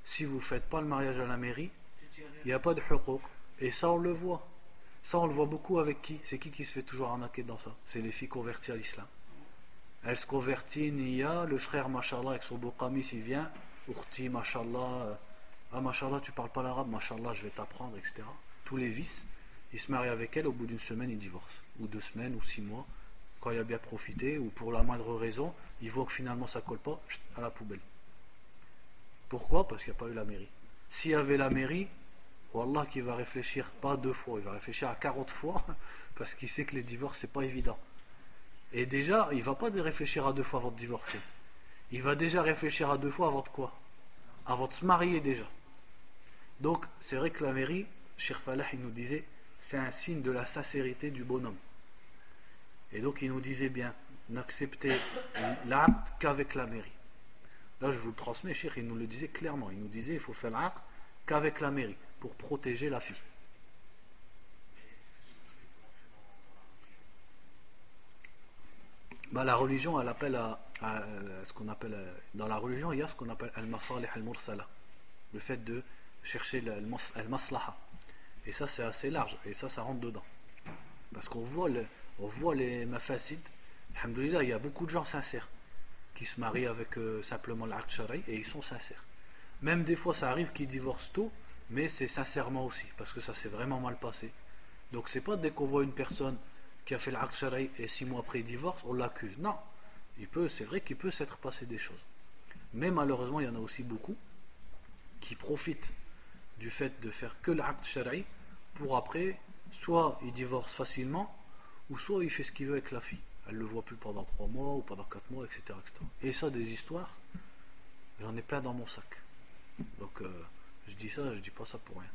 Si vous ne faites pas le mariage à la mairie, il n'y a pas de huquq. Et ça on le voit. Ça on le voit beaucoup avec qui? C'est qui se fait toujours arnaquer dans ça? C'est les filles converties à l'islam. Elles se convertissent, Nia, le frère mashallah avec son beau qamis il vient, Urti mashallah, mashallah tu parles pas l'arabe, mashallah je vais t'apprendre, etc. Tous les vices. il se marie avec elle, au bout d'une semaine il divorce, ou 2 semaines, ou 6 mois, quand il a bien profité, ou pour la moindre raison, il voit que finalement ça colle pas, à la poubelle. Pourquoi? Parce qu'il n'y a pas eu la mairie. S'il y avait la mairie, Wallah qu'il va réfléchir pas 2 fois, il va réfléchir à 40 fois, parce qu'il sait que les divorces c'est pas évident. Et déjà, il va pas réfléchir à 2 fois avant de divorcer. Il va déjà réfléchir à 2 fois avant de quoi? Avant de se marier déjà. Donc, c'est vrai que la mairie, Cheikh Falah, il nous disait, c'est un signe de la sincérité du bonhomme. Et donc, il nous disait bien, n'acceptez l'aqd qu'avec la mairie. Là, je vous le transmets, Cheikh, il nous le disait clairement. Il nous disait, il faut faire l'aqd qu'avec la mairie, pour protéger la fille. Bah, la religion, elle appelle à ce qu'on appelle, dans la religion, il y a ce qu'on appelle al-masalih al-mursala, le fait de chercher al-maslaha. Et ça, c'est assez large, et ça rentre dedans. Parce qu'on voit, les mafasid, alhamdoulilah, il y a beaucoup de gens sincères qui se marient avec simplement l'aqd shari, et ils sont sincères. Même des fois, ça arrive qu'ils divorcent tôt, mais c'est sincèrement aussi, parce que ça s'est vraiment mal passé. Donc, c'est pas dès qu'on voit une personne qui a fait l'aqd shari et 6 mois après il divorce, on l'accuse. Non, c'est vrai qu'il peut s'être passé des choses. Mais malheureusement, il y en a aussi beaucoup qui profitent du fait de faire que l'aqd shari pour après, soit il divorce facilement, ou soit il fait ce qu'il veut avec la fille. Elle ne le voit plus pendant 3 mois ou pendant 4 mois, etc., etc. Et ça, des histoires, j'en ai plein dans mon sac. Donc, je dis ça, je dis pas ça pour rien.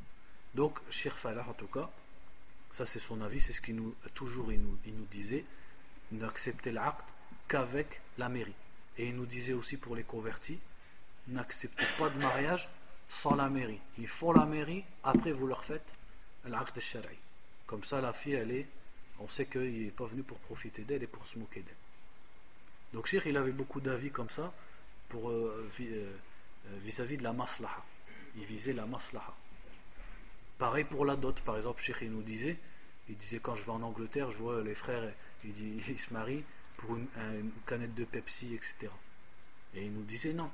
Donc, Cheikh Falah, en tout cas, ça c'est son avis, c'est ce qu'il nous disait, n'accepter l'aqd qu'avec la mairie. Et il nous disait aussi pour les convertis, n'acceptez pas de mariage sans la mairie. Il faut la mairie, après vous leur faites l'aqd al-shari. Comme ça la fille, on sait qu'il n'est pas venu pour profiter d'elle et pour se moquer d'elle. Donc Cheikh, il avait beaucoup d'avis comme ça pour vis-à-vis de la maslaha. Il visait la maslaha. Pareil pour la dot, par exemple, Cheikh il disait quand je vais en Angleterre, je vois les frères, ils se marient pour une canette de Pepsi, etc. Et il nous disait non.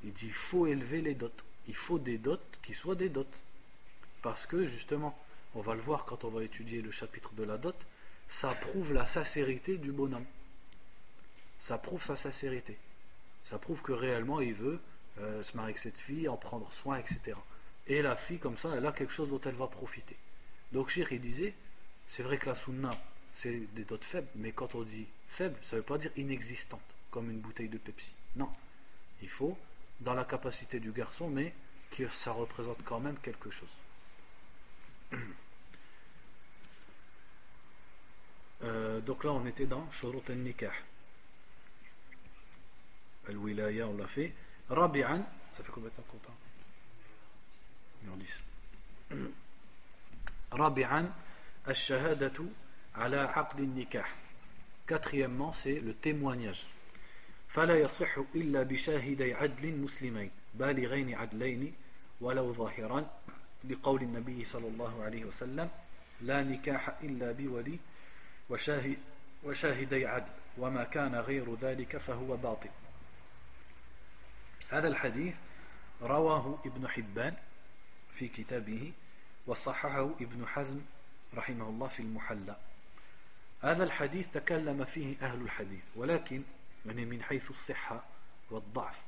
Il dit il faut élever les dots. Il faut des dots qui soient des dots. Parce que justement, on va le voir quand on va étudier le chapitre de la dot, ça prouve la sincérité du bonhomme. Ça prouve sa sincérité. Ça prouve que réellement il veut se marier avec cette fille, en prendre soin, etc. Et la fille, comme ça, elle a quelque chose dont elle va profiter. Donc, Cheikh, il disait, c'est vrai que la sunna, c'est des dots faibles, mais quand on dit faible, ça ne veut pas dire inexistante, comme une bouteille de Pepsi. Non. Il faut, dans la capacité du garçon, mais que ça représente quand même quelque chose. Donc là, on était dans Shurut al-Nikah. Al-Wilaya, on l'a fait. Rabi'an, ça fait combien de temps qu'on parle? رابعا الشهادة على عقد النكاح. Quatrièmement, c'est le témoignage. فلا يصح إلا بشاهدي عدل مسلمين بالغين عدلين ولو ظاهرا لقول النبي صلى الله عليه وسلم لا نكاح إلا بولي وشاهدي عدل وما كان غير ذلك فهو باطل. هذا الحديث رواه ابن حبان في كتابه وصححه ابن حزم رحمه الله في المحلى. هذا الحديث تكلم فيه أهل الحديث ولكن من حيث الصحة والضعف،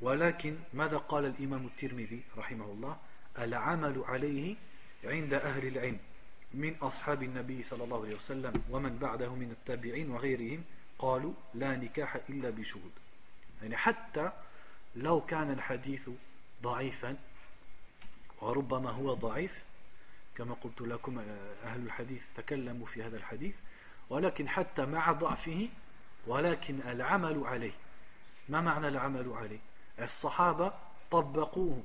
ولكن ماذا قال الإمام الترمذي رحمه الله؟ العمل عليه عند أهل العلم من أصحاب النبي صلى الله عليه وسلم ومن بعده من التابعين وغيرهم قالوا لا نكاح إلا بشهود. يعني حتى لو كان الحديث ضعيفا، وربما هو ضعيف كما قلت لكم، أهل الحديث تكلموا في هذا الحديث، ولكن حتى مع ضعفه ولكن العمل عليه. ما معنى العمل عليه؟ الصحابة طبقوه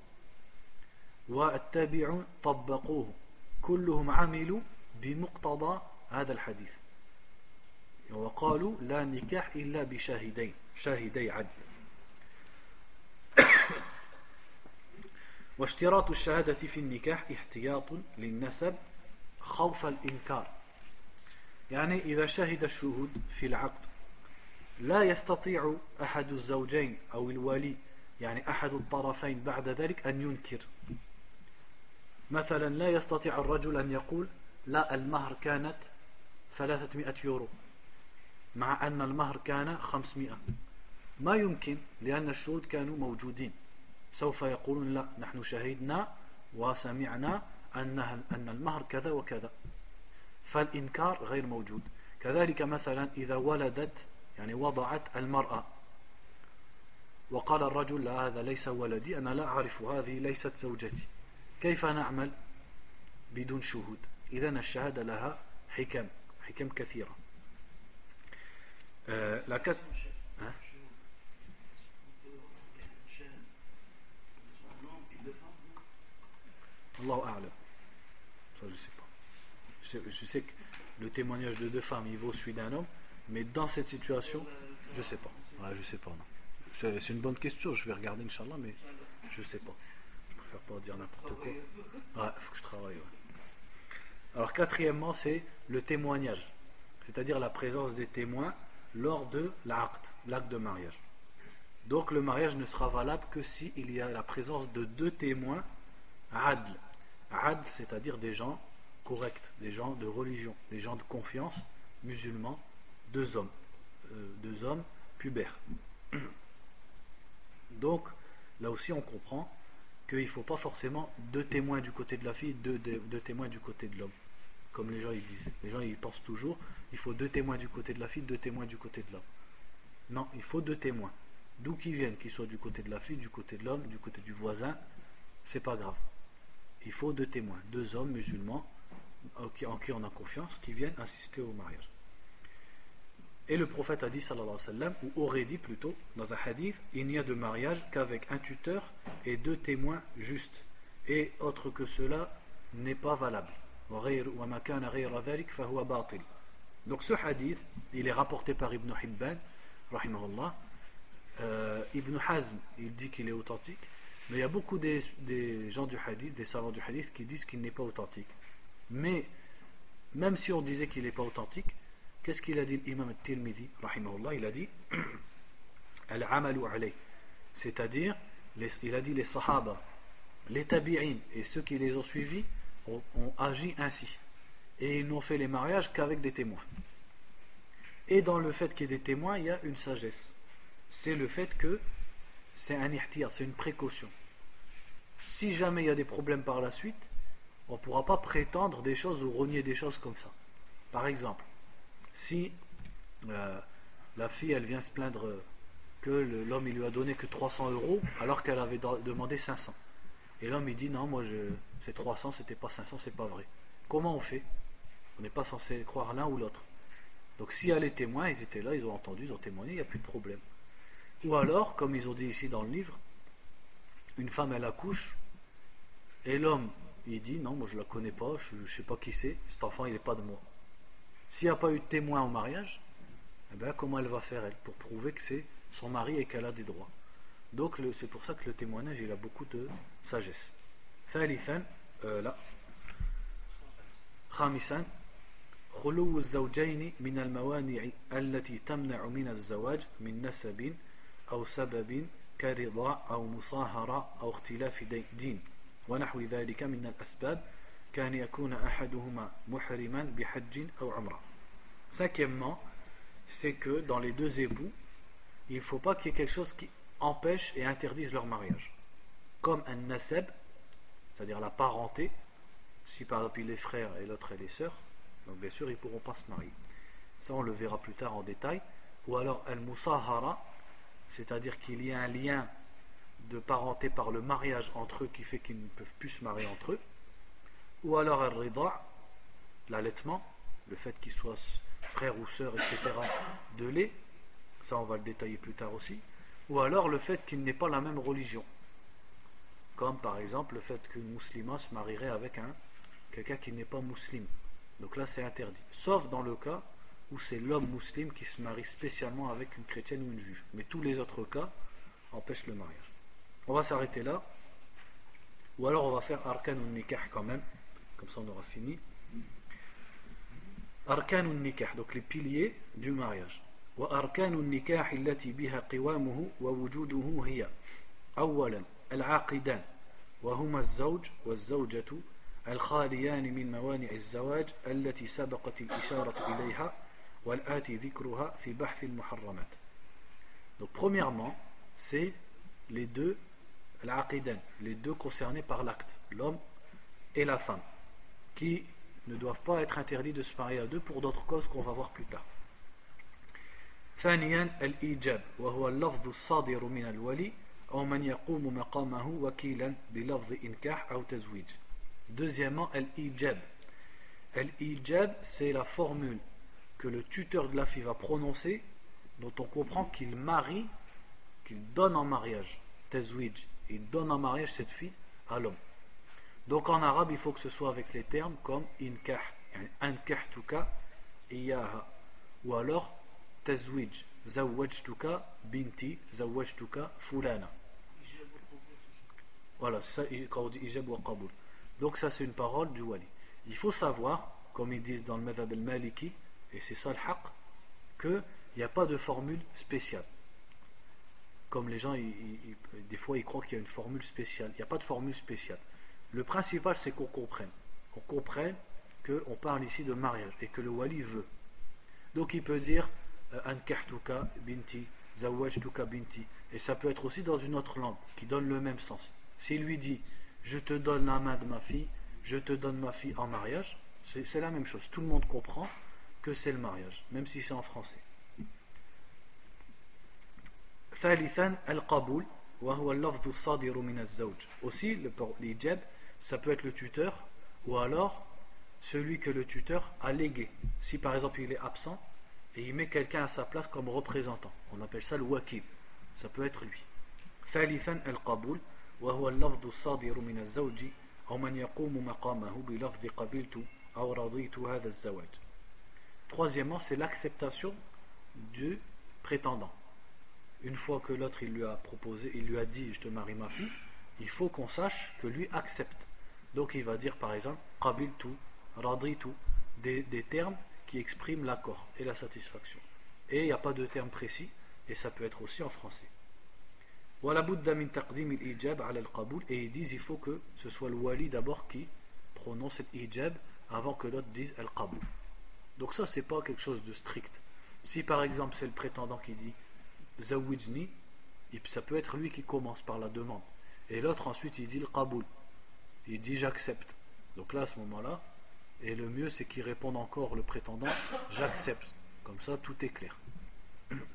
والتابعون طبقوه، كلهم عملوا بمقتضى هذا الحديث وقالوا لا نكاح إلا بشاهدين، شاهدي عدل. واشتراط الشهادة في النكاح احتياط للنسب خوف الإنكار. يعني إذا شهد الشهود في العقد لا يستطيع أحد الزوجين أو الولي، يعني أحد الطرفين بعد ذلك أن ينكر. مثلا لا يستطيع الرجل أن يقول لا المهر كانت 300 يورو مع أن المهر كان 500 ما يمكن لأن الشهود كانوا موجودين سوف يقولون لا نحن شهدنا وسمعنا أن المهر كذا وكذا فالإنكار غير موجود كذلك مثلا إذا ولدت يعني وضعت المرأة وقال الرجل لا هذا ليس ولدي أنا لا أعرف هذه ليست زوجتي كيف نعمل بدون شهود إذن الشهادة لها حكم كثيرة لكن الله أعلم ça je sais pas je sais que le témoignage de deux femmes il vaut celui d'un homme mais dans cette situation je sais pas ouais, je sais pas non c'est une bonne question je vais regarder Inch'Allah mais je sais pas je préfère pas dire n'importe quoi ouais faut que je travaille ouais. Alors quatrièmement c'est le témoignage c'est-à-dire la présence des témoins lors de l'acte de mariage donc le mariage ne sera valable que si il y a la présence de deux témoins adl c'est-à-dire des gens corrects, des gens de religion, des gens de confiance, musulmans, deux hommes pubères. Donc là aussi on comprend qu'il ne faut pas forcément deux témoins du côté de la fille, deux témoins du côté de l'homme. Comme les gens ils disent. Les gens ils pensent toujours il faut deux témoins du côté de la fille, deux témoins du côté de l'homme. Non, il faut deux témoins. D'où qu'ils viennent, qu'ils soient du côté de la fille, du côté de l'homme, du côté du voisin, c'est pas grave. Il faut deux témoins, deux hommes musulmans en qui on a confiance, qui viennent assister au mariage. Et le prophète a dit, sallallahu alayhi wa sallam, ou aurait dit plutôt, dans un hadith, il n'y a de mariage qu'avec un tuteur et deux témoins justes. Et autre que cela n'est pas valable. Donc ce hadith, il est rapporté par Ibn Hibban, rahimahullah. Ibn Hazm, il dit qu'il est authentique. Mais il y a beaucoup des gens du hadith, des savants du hadith qui disent qu'il n'est pas authentique. Mais même si on disait qu'il n'est pas authentique, qu'est-ce qu'il a dit l'imam al-Tirmidhi, rahimahullah? Il a dit al-amalu alayh, c'est-à-dire il a dit les sahaba, les tabi'in et ceux qui les ont suivis ont agi ainsi et ils n'ont fait les mariages qu'avec des témoins. Et dans le fait qu'il y ait des témoins, il y a une sagesse, c'est le fait que c'est un ihtiyar, c'est une précaution. Si jamais il y a des problèmes par la suite, on ne pourra pas prétendre des choses ou renier des choses comme ça. Par exemple, si la fille elle vient se plaindre que l'homme il lui a donné que 300 € alors qu'elle avait demandé 500, et l'homme il dit non, moi c'est 300, c'était pas 500, c'est pas vrai. Comment on fait? On n'est pas censé croire l'un ou l'autre. Donc s'il y a les témoins, ils étaient là, ils ont entendu, ils ont témoigné, il n'y a plus de problème. Ou alors, comme ils ont dit ici dans le livre, une femme elle accouche et l'homme il dit non, moi je la connais pas, je ne sais pas qui c'est, cet enfant il n'est pas de moi. S'il n'y a pas eu de témoin au mariage, eh bien, comment elle va faire elle pour prouver que c'est son mari et qu'elle a des droits? Donc c'est pour ça que le témoignage il a beaucoup de sagesse. ثالثا لا خامسا خلو الزوجين من الموانع التي تمنع من الزواج من نسب أو سبب كرضاع أو مصاهرة أو اختلاف دين ونحو ذلك من الأسباب كان يكون أحدهما محرما بحج أو عمرة. Cinquièmement, c'est que dans les deux époux, il ne faut pas qu'il y ait quelque chose qui empêche et interdise leur mariage. Comme un nasab, c'est-à-dire la parenté, si par exemple il est frère et l'autre est les sœurs, donc bien sûr ils ne pourront pas se marier. Ça on le verra plus tard en détail. Ou alors al-musahara, c'est-à-dire qu'il y a un lien de parenté par le mariage entre eux qui fait qu'ils ne peuvent plus se marier entre eux. Ou alors al-rida, l'allaitement, le fait qu'ils soient frères ou sœurs, etc., de lait, ça on va le détailler plus tard aussi. Ou alors le fait qu'ils n'aient pas la même religion, comme par exemple le fait qu'une musulmane se marierait avec quelqu'un qui n'est pas musulman. Donc là c'est interdit, sauf dans le cas où c'est l'homme musulman qui se marie spécialement avec une chrétienne ou une juive. Mais tous les autres cas empêchent le mariage. On va s'arrêter là, ou alors on va faire arkanun nikah quand même, comme ça on aura fini. Arkanun nikah, donc les piliers du mariage. وأركان النكاح التي بها قوامه ووجوده هي أولا العاقدان وهما الزوج والزوجة الخاليان من موانع الزواج التي سبقت الإشارة إليها والآتي ذكرها في بحث المحرمات. Donc premièrement, c'est les deux العقدان, les deux concernés par l'acte, l'homme et la femme, qui ne doivent pas être interdits de se marier à deux pour d'autres causes qu'on va voir plus tard. ثانيا الإيجاب وهو اللفظ الصادر من الولي أو من يقوم مقامه وكيلا بلفظ إنكاح أو تزويج. Deuxièmement, al-ijab. Al-ijab, c'est la formule que le tuteur de la fille va prononcer, dont on comprend qu'il marie, qu'il donne en mariage. Tazwij, il donne en mariage cette fille à l'homme. Donc en arabe, il faut que ce soit avec les termes comme inkah, ankahtuka iyaha, ou alors tazwij, zawwajtuka binti, zawwajtuka fulana. Voilà, c'est ça quand on dit ijab wa qabul. Donc ça c'est une parole du wali. Il faut savoir, comme ils disent dans le madhab al-maliki, et c'est ça le haqq, qu'il n'y a pas de formule spéciale. Comme les gens, des fois ils croient qu'il y a une formule spéciale. Il n'y a pas de formule spéciale. Le principal c'est qu'on comprenne. On comprenne qu'on parle ici de mariage et que le wali veut. Donc il peut dire ankahtuka binti, zawwajtuka binti. Et ça peut être aussi dans une autre langue qui donne le même sens. S'il lui dit je te donne la main de ma fille, je te donne ma fille en mariage, c'est la même chose. Tout le monde comprend que c'est le mariage, même si c'est en français. ثالثا القبول وهو اللفظ الصادر من الزوج. Aussi l'ijab, ça peut être le tuteur ou alors celui que le tuteur a légué. Si par exemple il est absent et il met quelqu'un à sa place comme représentant, on appelle ça le wakil. Ça peut être lui. ثالثا القبول وهو اللفظ الصادر من الزوج أو من يقوم مقامه بلفظ قبلت أو رضيت هذا الزواج. Troisièmement, c'est l'acceptation du prétendant. Une fois que l'autre il lui a proposé, il lui a dit je te marie ma fille, il faut qu'on sache que lui accepte. Donc il va dire par exemple qabiltu, raditu, des termes qui expriment l'accord et la satisfaction. Et il n'y a pas de terme précis, et ça peut être aussi en français. ولا بد من تقديم الإيجاب على القبول, et ils disent il faut que ce soit le wali d'abord qui prononce l'ijab avant que l'autre dise al-qaboul. Donc ça c'est pas quelque chose de strict. Si par exemple c'est le prétendant qui dit zawijni, ça peut être lui qui commence par la demande et l'autre ensuite il dit le qaboul, il dit j'accepte. Donc là à ce moment là, et le mieux c'est qu'il réponde encore le prétendant j'accepte, comme ça tout est clair.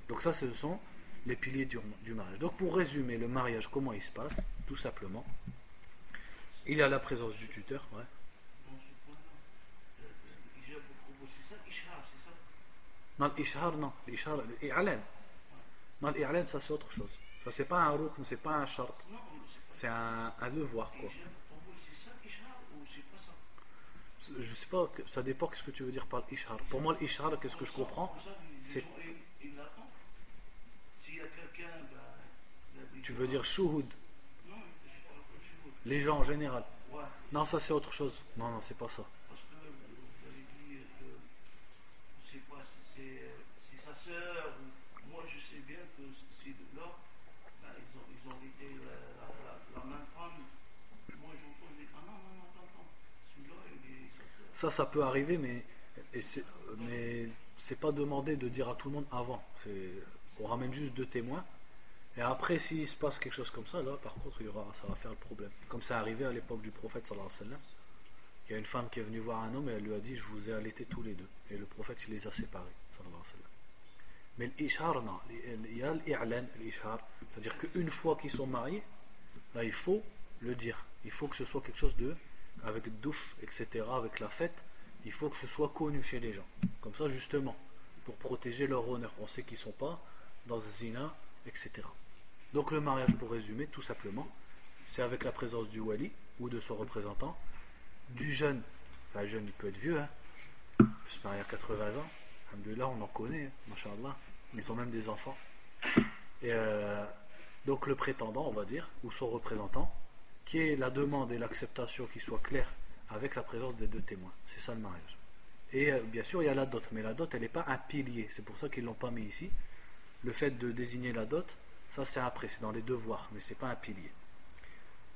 Donc ça ce sont les piliers du mariage. Donc pour résumer le mariage, comment il se passe, tout simplement, il y a la présence du tuteur. Ouais. Non, l'ishar, non. L'ishar, l'i'lan. Non, l'i'lan, ça c'est autre chose. Ça c'est pas un rukn, c'est pas un shart. C'est un devoir, quoi. Je sais pas, ça dépend de ce que tu veux dire par l'ishar. Pour moi, l'ishar, qu'est-ce que je comprends, c'est... Tu veux dire shuhud? Les gens en général. Non, ça c'est autre chose. Non, non, c'est pas ça. Parce que vous avez dit que on sait pas si c'est sa sœur ou moi je sais bien que ces deux-là, ils ont été la même femme. Moi j'entends des ah non, attends, celui-là il est sa sœur. Ça peut arriver, mais c'est pas demandé de dire à tout le monde avant. On ramène juste deux témoins. Et après, s'il se passe quelque chose comme ça, là, par contre, ça va faire le problème. Comme ça arrivé à l'époque du prophète, sallallahu alayhi wa sallam. Il y a une femme qui est venue voir un homme et elle lui a dit, je vous ai allaités tous les deux. Et le prophète, il les a séparés, sallallahu alayhi wa sallam. Mais l'ishar, non. Il y a l'i'lan, l'ishar. C'est-à-dire qu'une fois qu'ils sont mariés, là, il faut le dire. Il faut que ce soit quelque chose avec douf, etc., avec la fête. Il faut que ce soit connu chez les gens. Comme ça, justement, pour protéger leur honneur. On sait qu'ils ne sont pas dans ce zina, etc. Donc le mariage, pour résumer, tout simplement, c'est avec la présence du wali ou de son représentant, du jeune, enfin jeune il peut être vieux, hein, il peut se marier à 80 ans, alhamdoulilah on en connaît, hein, mashallah, ils ont même des enfants. Et donc le prétendant, on va dire, ou son représentant, qui est la demande et l'acceptation qui soit claire avec la présence des deux témoins, c'est ça le mariage. Et bien sûr il y a la dot, mais la dot elle n'est pas un pilier, c'est pour ça qu'ils ne l'ont pas mis ici. Le fait de désigner la dot, ça c'est après, c'est dans les devoirs, mais c'est pas un pilier.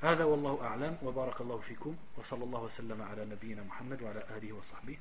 هذا والله أعلم وبارك الله فيكم وصلى الله وسلم على نبينا محمد وعلى آله وصحبه